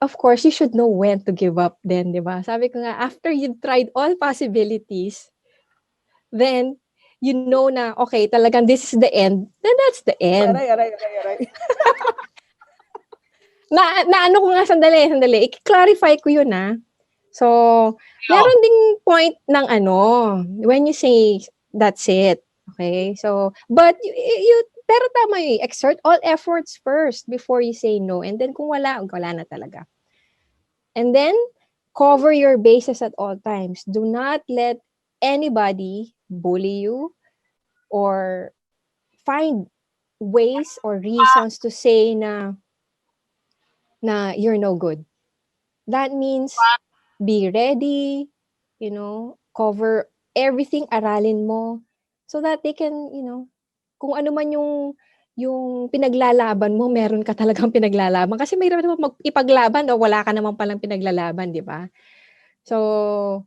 S7: of course, you should know when to give up then, di ba? Sabi ko nga, after you tried all possibilities, then you know na, okay, talagang this is the end, then that's the end.
S5: Aray.
S7: Na ano ko nga, sandali. I-clarify ko yun, So, meron ding point ng when you say, that's it. Okay? So, but pero tama yun, exert all efforts first before you say no. And then kung wala na talaga. And then, cover your bases at all times. Do not let anybody bully you or find ways or reasons to say na you're no good. That means be ready, cover everything, aralin mo, so that they can, kung ano man yung pinaglalaban mo, meron ka talagang pinaglalaban. Kasi mahirap naman ipaglaban o wala ka naman palang pinaglalaban, di ba? So,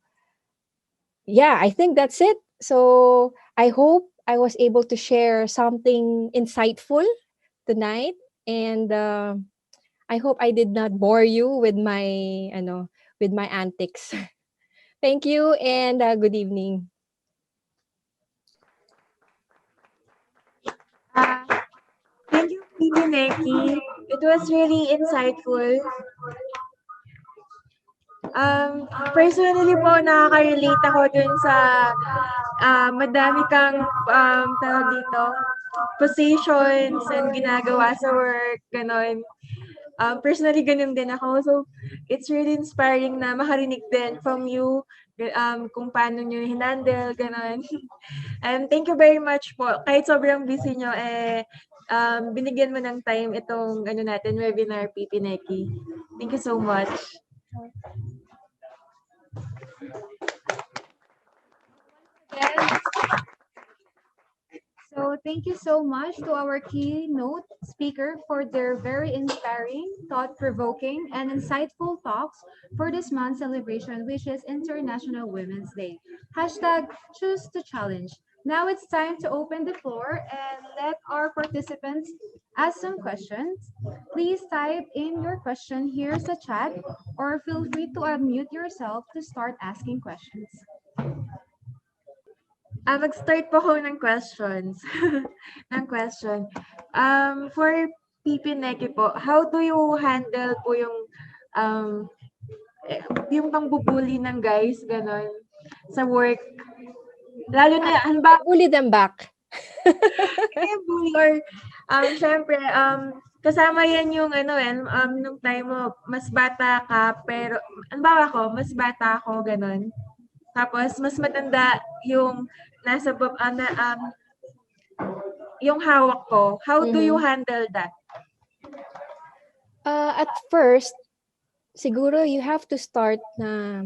S7: yeah, I think that's it. So, I hope I was able to share something insightful tonight. And I hope I did not bore you with my antics. Thank you and good evening.
S1: Thank you, Neki. It was really insightful. Personally po, nakaka-relate ako dun sa madami kang tawag dito, positions and ginagawa sa work, ganon. Personally, ganun din ako. So, it's really inspiring na makarinig din from you kung paano nyo hinandle, ganon. And thank you very much po. Kahit sobrang busy nyo, binigyan mo ng time itong webinar, PP Neki. Thank you so much.
S3: So thank you so much to our keynote speaker for their very inspiring, thought-provoking, and insightful talks for this month's celebration, which is International Women's Day. Hashtag choose to challenge. Now it's time to open the floor and let our participants ask some questions. Please type in your question here sa chat or feel free to unmute yourself to start asking questions.
S1: Mag-start po ako ng questions. ng question. For PP Neki po, how do you handle po yung pangbubuli ng guys, ganon, sa work? Lalo na, halimbawa,
S7: bully them back.
S1: bully or, syempre, kasama yan yung, nung time mo, mas bata ka, pero, halimbawa ko, mas bata ako, ganon. Tapos, mas matanda yung nasa yung hawak ko. How do you handle that?
S7: At first, siguro you have to start na,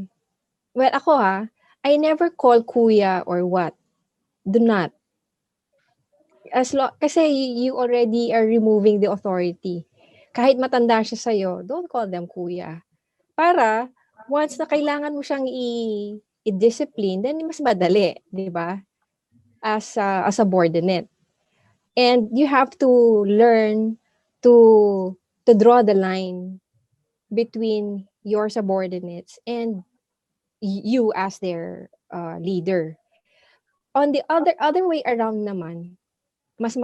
S7: well, ako I never call kuya or what. Do not. Kasi you already are removing the authority. Kahit matanda siya sa'yo, don't call them kuya. Para, once na kailangan mo siyang i-discipline, then mas madali, di ba? As a subordinate. And you have to learn to draw the line between your subordinates and you as their leader. On the other way around naman, mas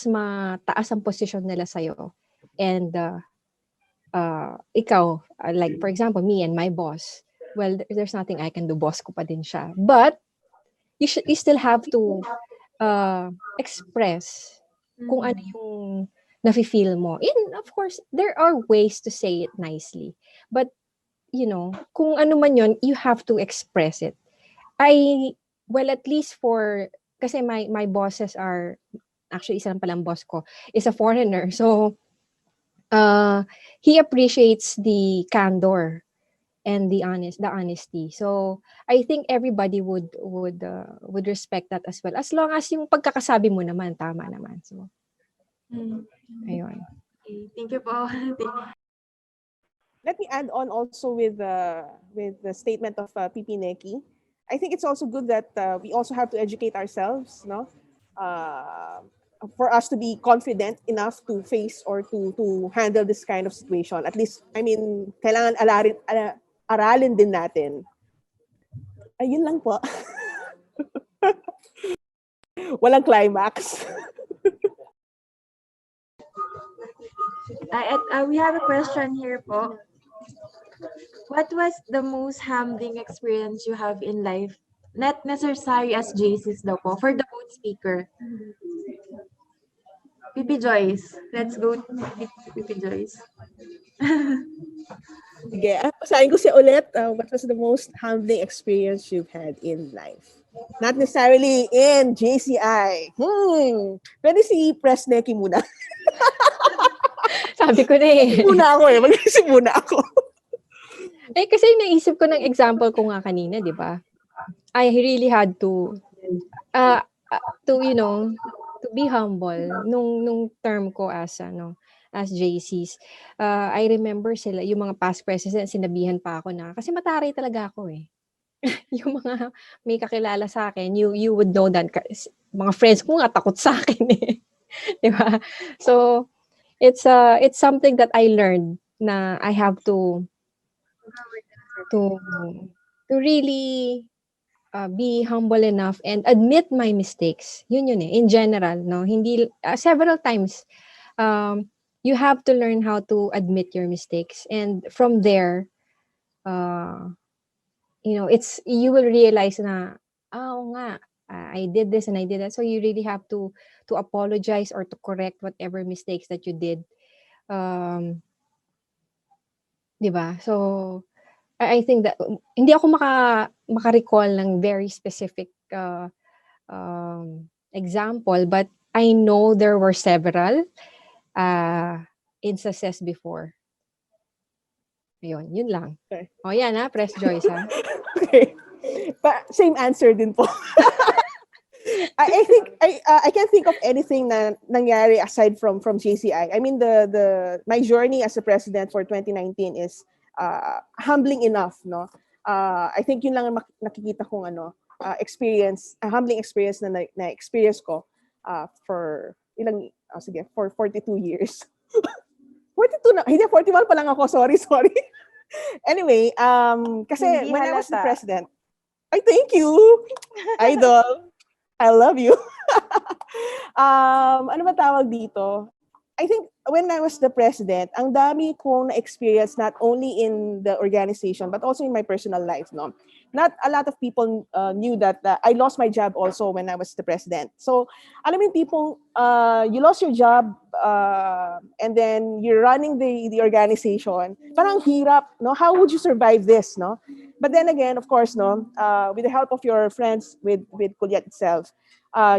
S7: mataas ang posisyon nila sa'yo. And ikaw, like for example, me and my boss, well, there's nothing I can do. Boss ko pa din siya. But you still have to express kung ano yung nafe-feel mo. And of course, there are ways to say it nicely. But kung ano man yon, you have to express it. Well, at least kasi my bosses are, actually, isa lang palang boss ko, is a foreigner. So, he appreciates the candor and the honesty. So, I think everybody would respect that as well. As long as yung pagkakasabi mo naman, tama naman. So, ayun.
S1: Okay, thank you po.
S5: Let me add on also with the statement of PP Neki. I think it's also good that we also have to educate ourselves, no? For us to be confident enough to face or to handle this kind of situation. At least, I mean, kailangan aralin din natin. Ayun lang po. Walang climax.
S1: We have a question here po. What was the most humbling experience you have in life? Not necessary as JC's daw po, for the both speaker. PP Joyce. Let's go PP Joyce.
S5: Sige, basahin ko siya ulit. What was the most humbling experience you've had in life? Not necessarily in JCI. Pwede si Press Neki muna.
S7: Sabi ko na eh.
S5: Mag-isip muna ako.
S7: Kasi naisip ko ng example ko nga kanina, di ba? I really had to be humble nung term ko as JCs. I remember sila, yung mga past presidents, sinabihan pa ako na, kasi mataray talaga ako eh. Yung mga may kakilala sa akin, you would know that, mga friends ko nga takot sa akin eh. Di ba? So, it's something that I learned na I have to really be humble enough and admit my mistakes. Yun eh, in general, no? Hindi, several times, you have to learn how to admit your mistakes. And from there, you will realize na, oo nga, I did this and I did that. So you really have to apologize or to correct whatever mistakes that you did. Diba? So, I think that hindi ako maka-recall ng very specific example, but I know there were several instances before. Yun lang.
S5: Okay.
S7: O yan Press Joyce ha.
S5: Okay. Same answer din po. I think I can't think of anything na nangyari aside from JCI. I mean my journey as a president for 2019 is humbling enough, no? I think yun lang ang nakikita kong experience, humbling experience na experience ko for 42 years. 42 na, hindi 41 pa lang ako, sorry. Anyway, kasi
S6: Hindi
S5: when I was the
S6: halata.
S5: president, thank you, idol. I love you. Ano ba tawag dito? I think when I was the president, ang dami kong na-experience not only in the organization but also in my personal life, no? Not a lot of people knew that I lost my job also when I was the president. So, alam mo yung tipong you lost your job and then you're running the organization. Parang hirap, no? How would you survive this, no? But then again, of course, no, with the help of your friends with Culiat itself,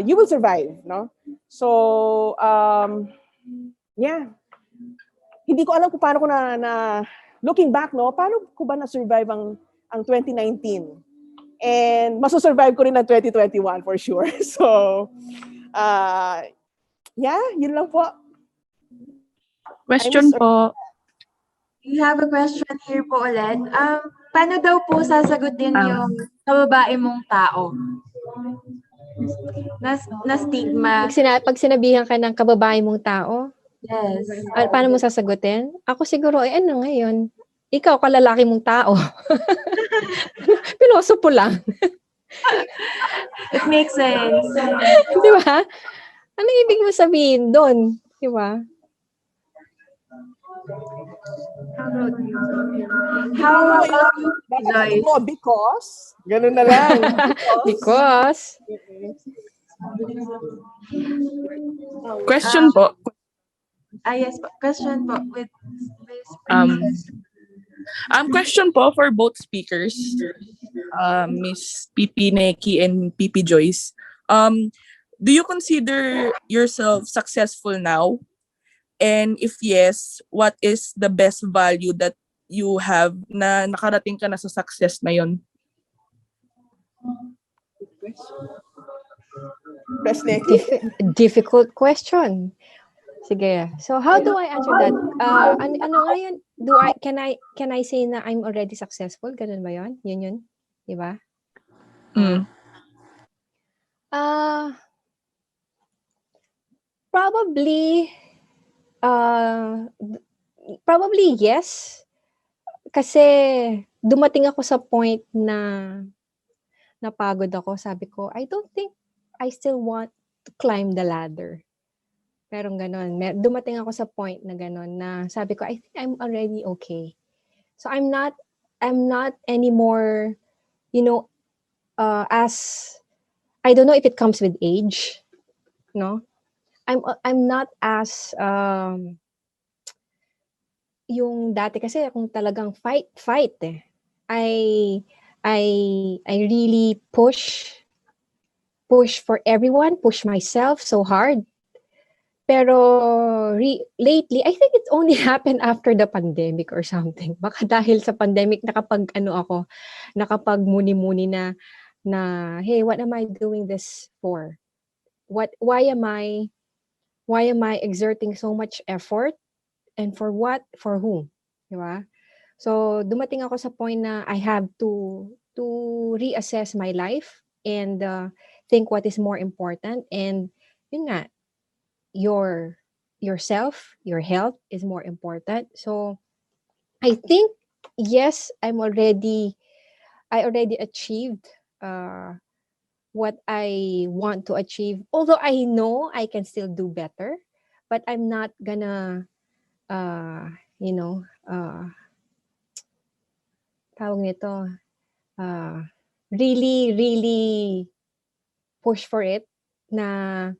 S5: you will survive, no? So, yeah. Hindi ko alam kung paano ko na looking back, no, paano ko ba na-survive ang 2019? And maso-survive ko rin ang 2021 for sure. So, yeah, yun lang po.
S8: Question po.
S1: We have a question here po ulit. Paano daw po sasagutin yung kababae mong tao? Na stigma.
S7: Pag sinabihan ka ng kababae mong tao,
S1: Yes.
S7: paano mo sasagutin? Ako siguro, ano ngayon? Ikaw, kalalaki mong tao. Piloso po lang.
S1: It makes sense.
S7: Di ba? Ano ibig mo sabihin doon? Di ba?
S1: How about you, Joyce?
S5: Because? Ganun na lang.
S7: Because?
S8: Question po.
S1: Yes po. Question po with
S8: Question po for both speakers, Miss PP Neki and PP Joyce. Do you consider yourself successful now? And if yes, what is the best value that you have na nakarating ka na sa success na yon?
S5: Press Neki.
S7: Difficult question. Sige. So how do I answer that? Ano nga yun? Can I say na I'm already successful? Ganun ba yun? Yun. Di ba? Probably yes. Kasi dumating ako sa point na napagod ako. Sabi ko, I don't think I still want to climb the ladder. Pero ganon. Dumating ako sa point na ganon na sabi ko, I think I'm already okay. So I'm not anymore, as I don't know if it comes with age, no? I'm not as yung dati kasi kung talagang fight eh. I really push for everyone, push myself so hard. Pero lately, I think it's only happened after the pandemic or something. Baka dahil sa pandemic nakapag muni-muni na hey, what am I doing this for? Why am I exerting so much effort, and for what, for whom, di ba? So dumating ako sa point na I have to reassess my life and think what is more important, and yun nga, yourself, your health is more important. So I think yes, I already achieved what I want to achieve. Although I know I can still do better, but I'm not gonna tawag nito, really push for it na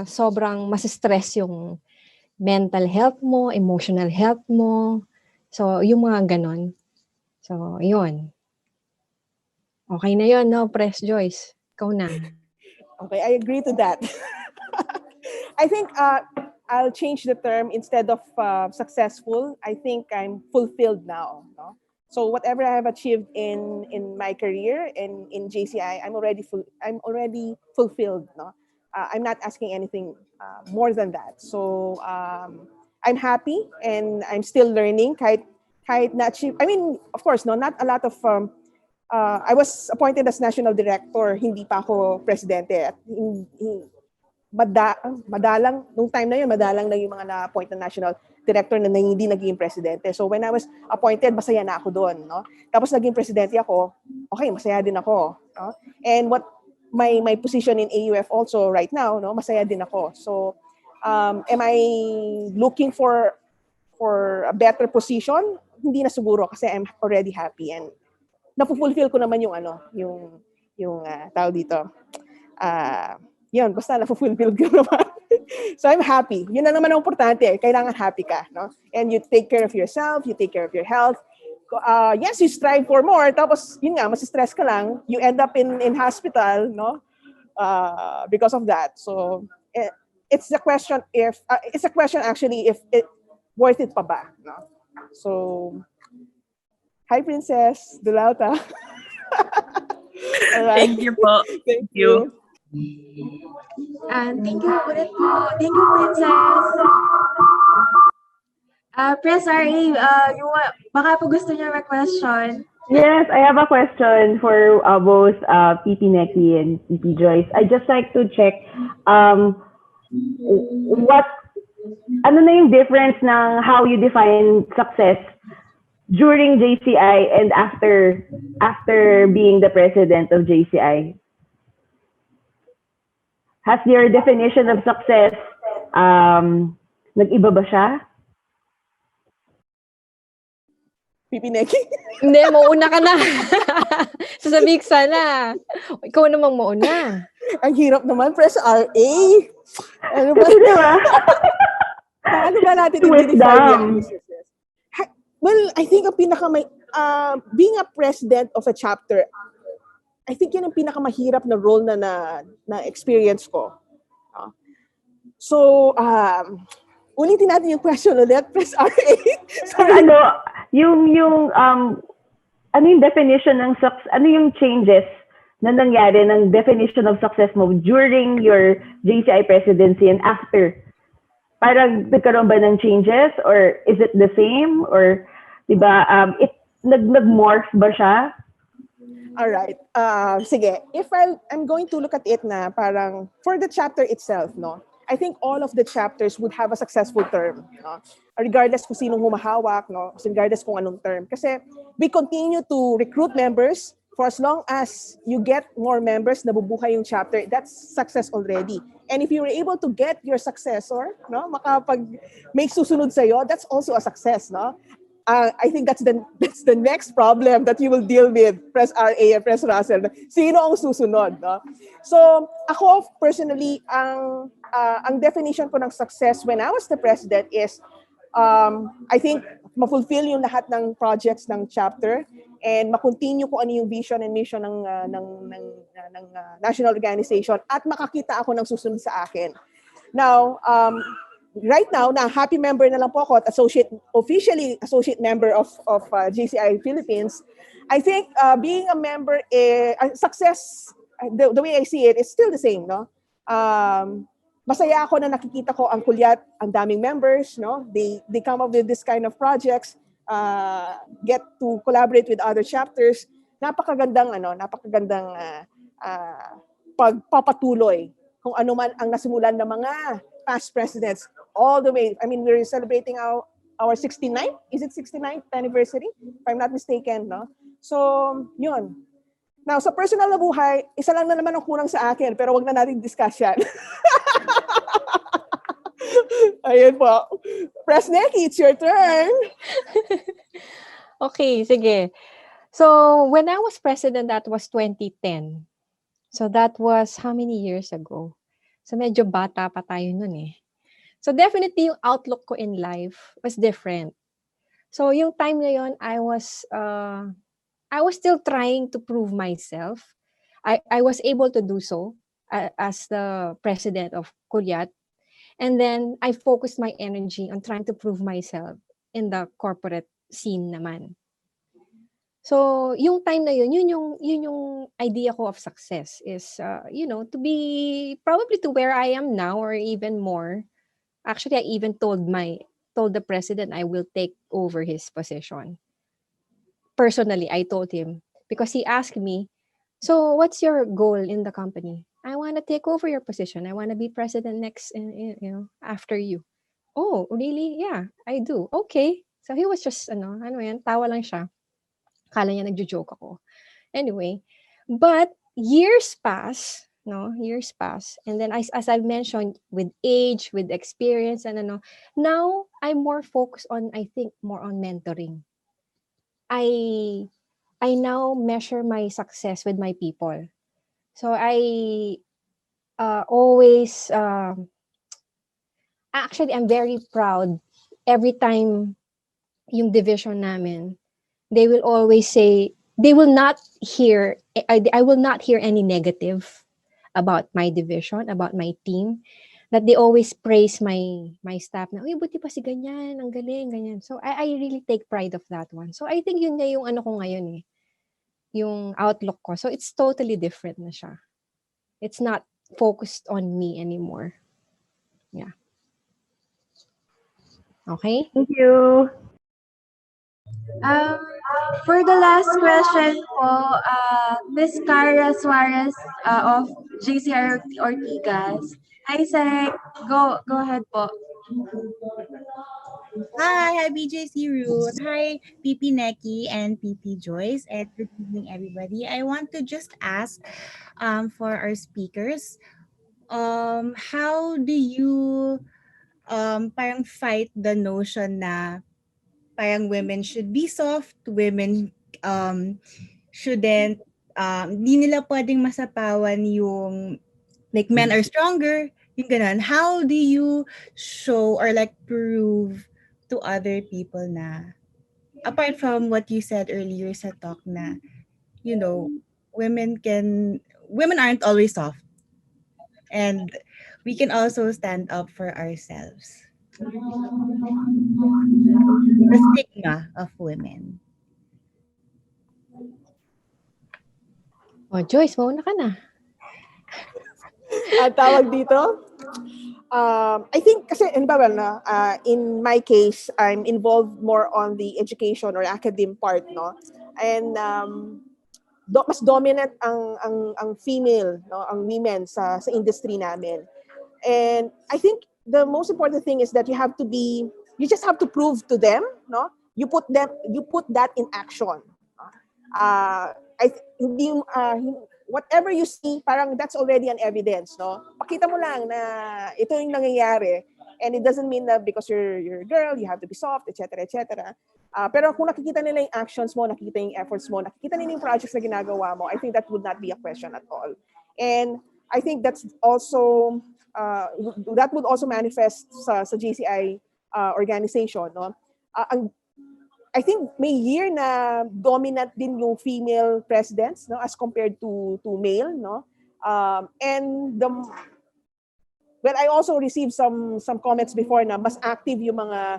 S7: sobrang mas-stress yung mental health mo, emotional health mo. So, yung mga ganon. So, yun. Okay na yun, no? Press Joyce. Ikaw na.
S5: Okay, I agree to that. I think I'll change the term. Instead of successful, I think I'm fulfilled now. No? So whatever I have achieved in my career and in JCI, I'm already fulfilled. No? I'm not asking anything more than that. So I'm happy and I'm still learning. Kahit na achieve, I mean, of course, no, not a lot of. I was appointed as national director, hindi pa ako presidente. At madalang, nung time na yun, madalang na yung mga na-appoint na national director na hindi naging presidente. So when I was appointed, masaya na ako doon. No? Tapos naging presidente ako, okay, masaya din ako. No? And what my position in AUF also right now, no, masaya din ako. So am I looking for a better position? Hindi na siguro kasi I'm already happy and napufulfill ko naman yung tao dito. Yun, basta napufulfill ko naman. So I'm happy. Yun na naman ang importante. Kailangan happy ka. No? And you take care of yourself, you take care of your health. Yes, you strive for more. Tapos, yun nga, mas-stress ka lang. You end up in hospital, no? Because of that. So, it's a question actually if it worth it pa ba. No? So, hi, Princess Dulauta. Right.
S8: Thank you po.
S5: Thank you.
S1: Thank you ulit po. Thank you, Princess. Press RA, baka po gusto niya mag-question.
S4: Yes, I have a question for both PP Neki and PP Joyce. I'd just like to check ano na yung difference ng how you define success during JCI and after being the president of JCI? Has your definition of success nag-iba ba siya?
S5: PP Neki?
S7: Hindi, mauna ka na. Sasabihin ko sana. Ikaw namang mauna.
S5: Ang hirap naman, press RA. Ano ba?
S4: Kasi diba?
S5: Paano ba natin
S4: Twist
S5: i-define
S4: down.
S5: yung success? Well, I think being a president of a chapter, I think yun ang pinakamahirap na role na experience ko. So, ulitin natin yung question ulit, Press RA. Sorry.
S4: Ano yung definition ng success, ano yung changes na nangyari ng definition of success mo during your JCI presidency and after? Parang nagkaroon ba ng changes or is it the same or diba nag-morph ba siya?
S5: All right. Sige. If I'm going to look at it na parang for the chapter itself, no? I think all of the chapters would have a successful term, no? Regardless kung sinong humahawak, no? Regardless kung anong term. Kasi we continue to recruit members for as long as you get more members na bubuhay yung chapter, that's success already. And if you were able to get your successor, no, may susunod sa'yo, that's also a success, no? I think that's the next problem that you will deal with, Press RA and Press Russell. Sino ang susunod, no? So, ako personally, ang definition ko ng success when I was the president is I think ma-fulfill yung lahat ng projects ng chapter and ma-continue kung ano yung vision and mission ng national organization at makakita ako ng susunod sa akin. Now, right now, na happy member na lang po ako at officially associate member of JCI Philippines, I think being a member, success, the way I see it, is still the same, no? Masaya ako na nakikita ko ang Culiat, ang daming members, no? They come up with this kind of projects, get to collaborate with other chapters. Napakagandang pagpapatuloy kung ano man ang nasimulan ng mga past presidents all the way. I mean, we're celebrating our 69th, is it 69th anniversary? If I'm not mistaken, no? So, yun. Now, sa personal na buhay, isa lang na naman ang kulang sa akin, pero wag na natin discuss yan. Ayun po. Press Neki, it's your turn.
S7: Okay, sige. So, when I was president, that was 2010. So, that was how many years ago? So, medyo bata pa tayo nun eh. So, definitely, yung outlook ko in life was different. So, yung time na yun, I was still trying to prove myself. I was able to do so as the president of Culiat. And then, I focused my energy on trying to prove myself in the corporate scene naman. So, yung time na yun yung idea ko of success is, to be probably to where I am now or even more. Actually, I even told the president I will take over his position. Personally, I told him because he asked me, so what's your goal in the company? I want to take over your position. I want to be president next, after you. Oh, really? Yeah, I do. Okay. So he was just, tawa lang siya. Kala niya nagjo-joke ako. Anyway, but years pass, and then as I've mentioned, with age, with experience, and now I'm more focused on, I think, more on mentoring. I now measure my success with my people. So I always, actually, I'm very proud every time yung division namin, they will always say, I will not hear any negative about my division, about my team, that they always praise my staff na, uy, buti pa si ganyan, ang galing, ganyan. So, I really take pride of that one. So, I think yun na yung ano ko ngayon eh, yung outlook ko. So, it's totally different na siya. It's not focused on me anymore. Yeah. Okay?
S4: Thank you.
S1: For the last question po, Ms. Cara Suarez of JCR Ortigas. Hi, Sec. Go ahead po.
S9: Hi, BJC Ruth. Hi, PP Neki and PP Joyce. And good evening, everybody. I want to just ask for our speakers, how do you parang fight the notion na parang women should be soft, women shouldn't, di nila pwedeng masapawan yung, like, men are stronger, yung ganun. How do you show or like prove to other people na apart from what you said earlier sa talk na, you know, women aren't always soft, and we can also stand up for ourselves. The stigma of women.
S7: Oh, Joyce, mauna ka na.
S5: Ang tawag dito, I think kasi in my case, I'm involved more on the education or academic part, no? And mas dominant ang female, no, ang women sa industry namin. And I think the most important thing is that you just have to prove to them, no? You put that in action. Hindi whatever you see, parang that's already an evidence, no? Pakita mo lang na ito yung nangyayari, and it doesn't mean that because you're a girl, you have to be soft, etc., etc. Pero kung nakikita nila yung actions mo, nakikita yung efforts mo, nakikita nila yung projects na ginagawa mo, I think that would not be a question at all. And I think that's also that would also manifest sa JCI organization, no? I think may year na dominant din yung female presidents, no, as compared to male, no. And I also received some comments before na mas active yung mga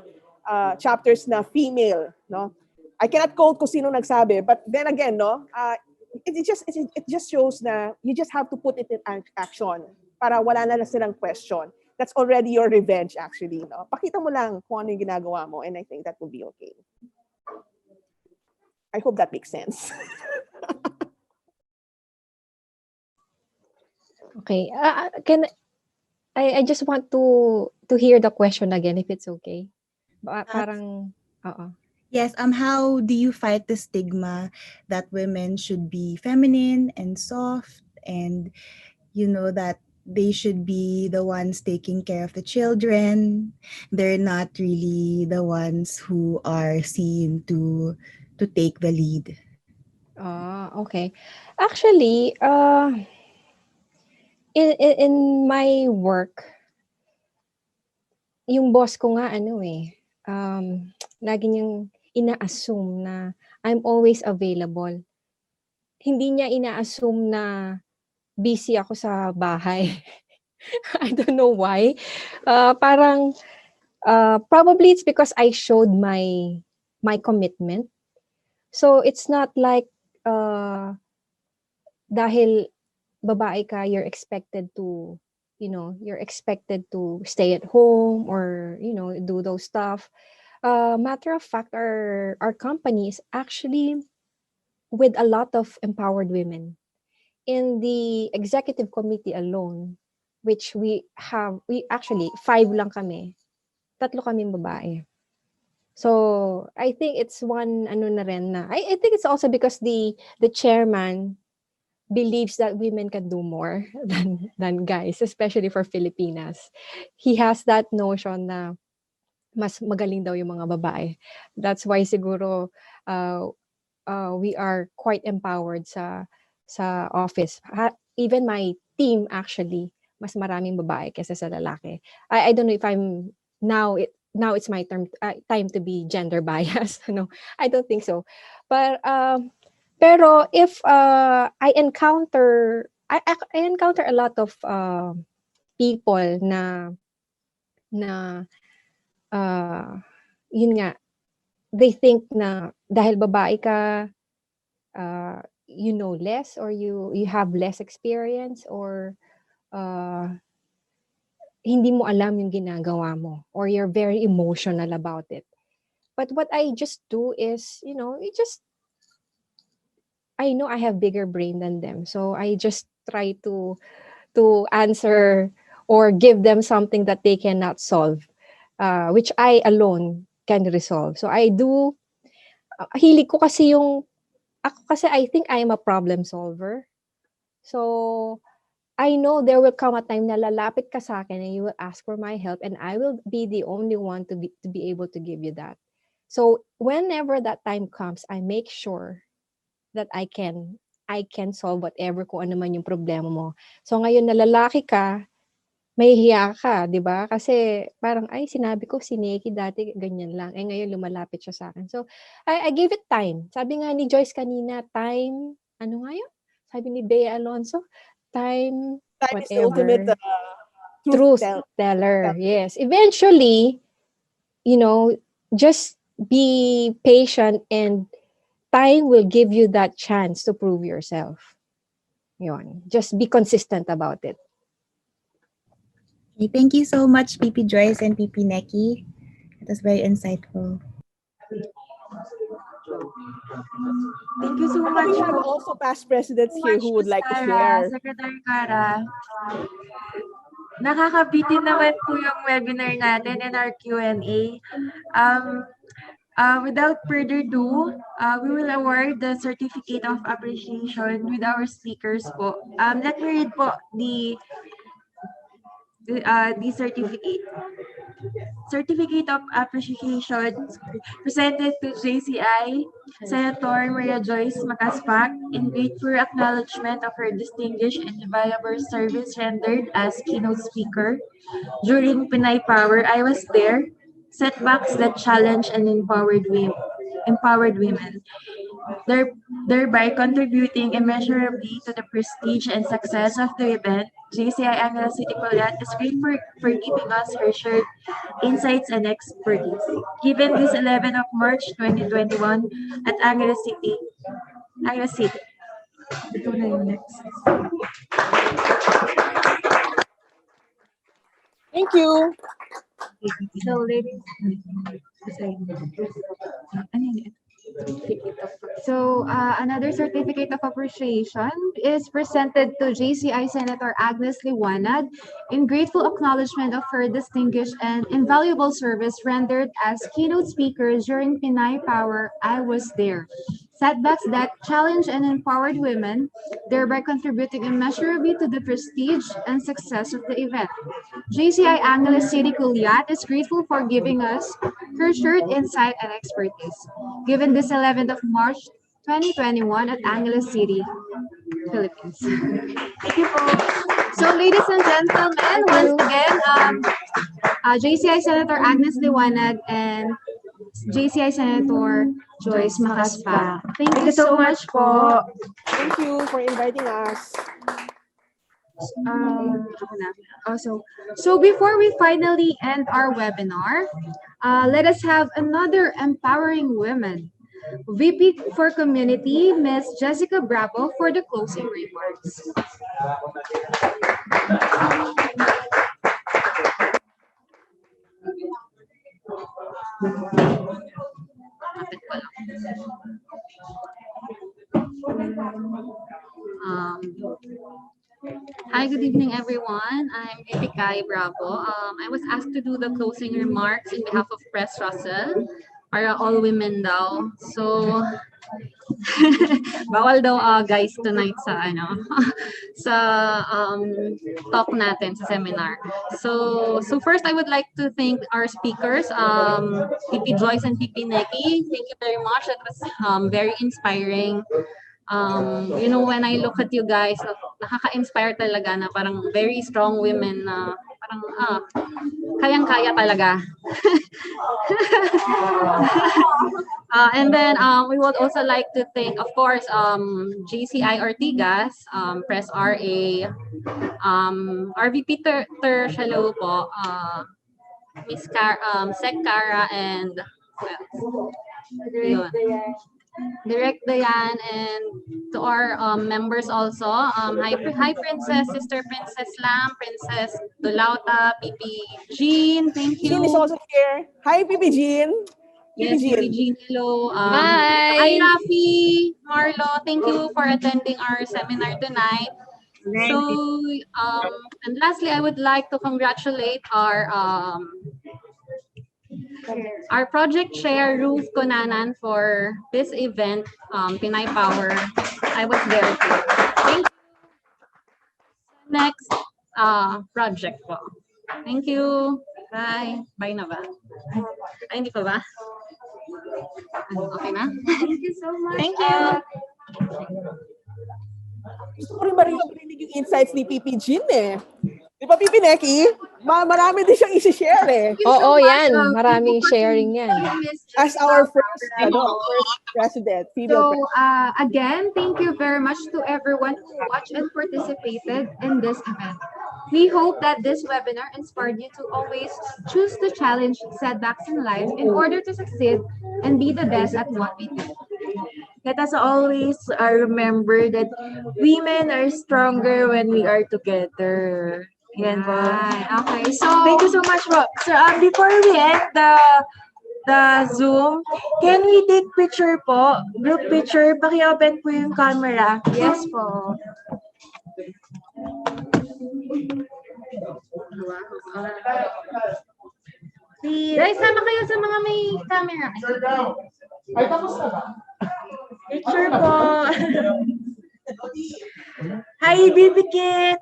S5: chapters na female, no. I cannot quote kung sino nagsabi, but then again, no, it just shows na you just have to put it in action para wala na silang question. That's already your revenge, actually, no. Pakita mo lang kung ano yung ginagawa mo, and I think that will be okay. I hope that makes sense.
S7: Okay. I just want to hear the question again, if it's okay. Parang,
S9: Yes, how do you fight the stigma that women should be feminine and soft, and you know that they should be the ones taking care of the children? They're not really the ones who are seen to take the lead.
S7: Okay. Actually, in my work, yung boss ko nga lagi niyang ina-assume na I'm always available. Hindi niya ina-assume na busy ako sa bahay. I don't know why. Parang probably it's because I showed my commitment. So it's not like dahil babae ka, you're expected to stay at home or, do those stuff. Matter of fact, our company is actually with a lot of empowered women. In the executive committee alone, which we actually 5 lang kami, 3 kaming babae. So I think it's one na rin na. I think it's also because the chairman believes that women can do more than guys, especially for Filipinas. He has that notion na mas magaling daw yung mga babae. That's why siguro we are quite empowered sa office. Even my team actually, mas maraming babae kaysa sa lalaki. I don't know if I'm now it's my time to be gender biased. No, I don't think so. But pero if I encounter a lot of people na yun nga, they think na dahil babae ka, you know less, or you have less experience, or hindi mo alam yung ginagawa mo, or you're very emotional about it. But what I just do is, I know I have bigger brain than them, so I just try to answer or give them something that they cannot solve, which I alone can resolve. So I do, hilig ko kasi ako kasi I think I am a problem solver. So I know there will come a time na lalapit ka sa akin and you will ask for my help, and I will be the only one to be able to give you that. So whenever that time comes, I make sure that I can solve whatever kung ano man yung problema mo. So ngayon na lalaki ka, mahihiya ka, 'di ba? Kasi parang, ay sinabi ko si Neki dati ganyan lang, eh ngayon lumalapit siya sa akin. So, I gave it time. Sabi nga ni Joyce kanina, time, ano nga yun? Sabi ni Bea Alonso, time,
S5: Time is the ultimate
S7: whatever,
S5: truth
S7: truth
S5: tell.
S7: teller. Yes. Eventually, you know, just be patient and time will give you that chance to prove yourself. Yun. Just be consistent about it.
S9: Okay, thank you so much, PP Joyce and PP Neki. That was very insightful.
S1: Thank you so much
S5: We have
S1: po.
S5: also past presidents here who would like to
S1: Kara,
S5: share.
S1: Secretary Kara. Nakakabitin naman po yung webinar natin in our Q&A. Without further ado, we will award the Certificate of Appreciation with our speakers po. Let me read po the certificate. Certificate of Appreciation presented to JCI Senator Maria Joyce Macaspac in grateful acknowledgement of her distinguished and valuable service rendered as keynote speaker during Pinay Power. I was there. Setbacks that challenge and empowered women, thereby contributing immeasurably to the prestige and success of the event. JCI Angeles City Culiat is grateful for giving us her shared insights and expertise. Given this 11th of March 2021 at Angeles City. Ito na yung next.
S5: Thank you.
S1: So, ladies,
S3: So, another certificate of appreciation is presented to JCI Senator Agnes Liwanag in grateful acknowledgement of her distinguished and invaluable service rendered as keynote speaker during Pinay Power. I was there. Setbacks that challenge and empowered women, thereby contributing immeasurably to the prestige and success of the event. JCI Angeles City Culiat is grateful for giving us her shared insight and expertise. Given this 11th of March 2021 at Angeles City, Philippines.
S1: Thank you po.
S3: So, ladies and gentlemen, once again, JCI Senator Agnes Liwanag and JCI Senator Joyce Macaspac.
S1: Thank you so much po.
S5: Thank you for inviting us.
S3: So before we finally end our webinar, let us have another empowering woman. VP for Community, Ms. Jessica Bravo, for the closing remarks.
S10: Hi, good evening, everyone. I'm Pinay Bravo. I was asked to do the closing remarks in behalf of Press Russell, para all women daw. So, bawal daw guys tonight sa sa talk natin sa seminar. So first I would like to thank our speakers, PP Joyce and PP Neki. Thank you very much. That was very inspiring. You know, when I look at you guys, nakaka-inspire talaga na parang very strong women na parang kayang-kaya talaga. And then we would also like to thank, of course, GCI Ortigas, Press RA, RVP Tershalo po, Miss Sec Cara, and who else? Yun. Direct Dayan, and to our members also. Hi Princess, Sister Princess Lam, Princess Dolauta, PP Jean, thank you.
S5: Jean is also here. Hi, PP Jean.
S10: Yes, PP Jean, hello. Hi Rafi, Marlo, thank you for attending our seminar tonight. So, and lastly, I would like to congratulate our project chair, Ruth Konanan, for this event, Pinay Power. I was there too. Thank you. Next project po. Thank you. Bye. Bye na ba? Ay, hindi pa ba? Okay na?
S3: Thank you so much.
S10: Thank you.
S5: Gusto ko rin marinig yung insights ni PP Jean eh. Di ba, Pipi Neki? Marami din siyang isi-share eh.
S7: Oo, yan. Maraming sharing yan.
S5: As our first president, female
S3: So,
S5: president.
S3: again, thank you very much to everyone who watched and participated in this event. We hope that this webinar inspired you to always choose to challenge setbacks in life in order to succeed and be the best at what we do.
S1: Let us always remember that women are stronger when we are together. Yan po.
S3: Right. Okay, so
S1: Thank you so much po. So, before we end the Zoom, can we take picture po? Group picture. Paki-open po yung camera.
S3: yes po.
S1: Please.
S3: Guys, sama kayo sa mga may camera.
S1: Picture po. Hi, Baby Kit.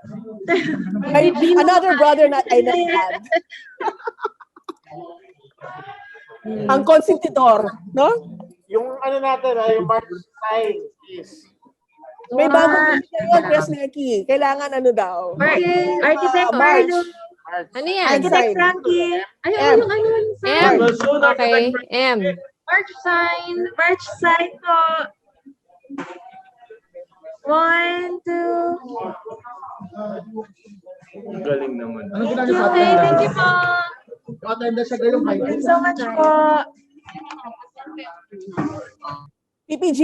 S5: Another brother na I had. Ang konsentidor, no?
S11: Yung ano natin, yung March sign is
S5: May bagong ngayon, Press Neki. Kailangan ano daw?
S1: Architect
S5: March.
S1: Marlo.
S7: Ano yan?
S1: Architect Frankie.
S3: Ay,
S5: M.
S3: yung ano yun?
S7: M. Okay, M.
S3: March sign.
S1: March sign po. 1, 2.
S2: Galing naman.
S1: Okay, thank you po. Thank you so much po.
S5: PPG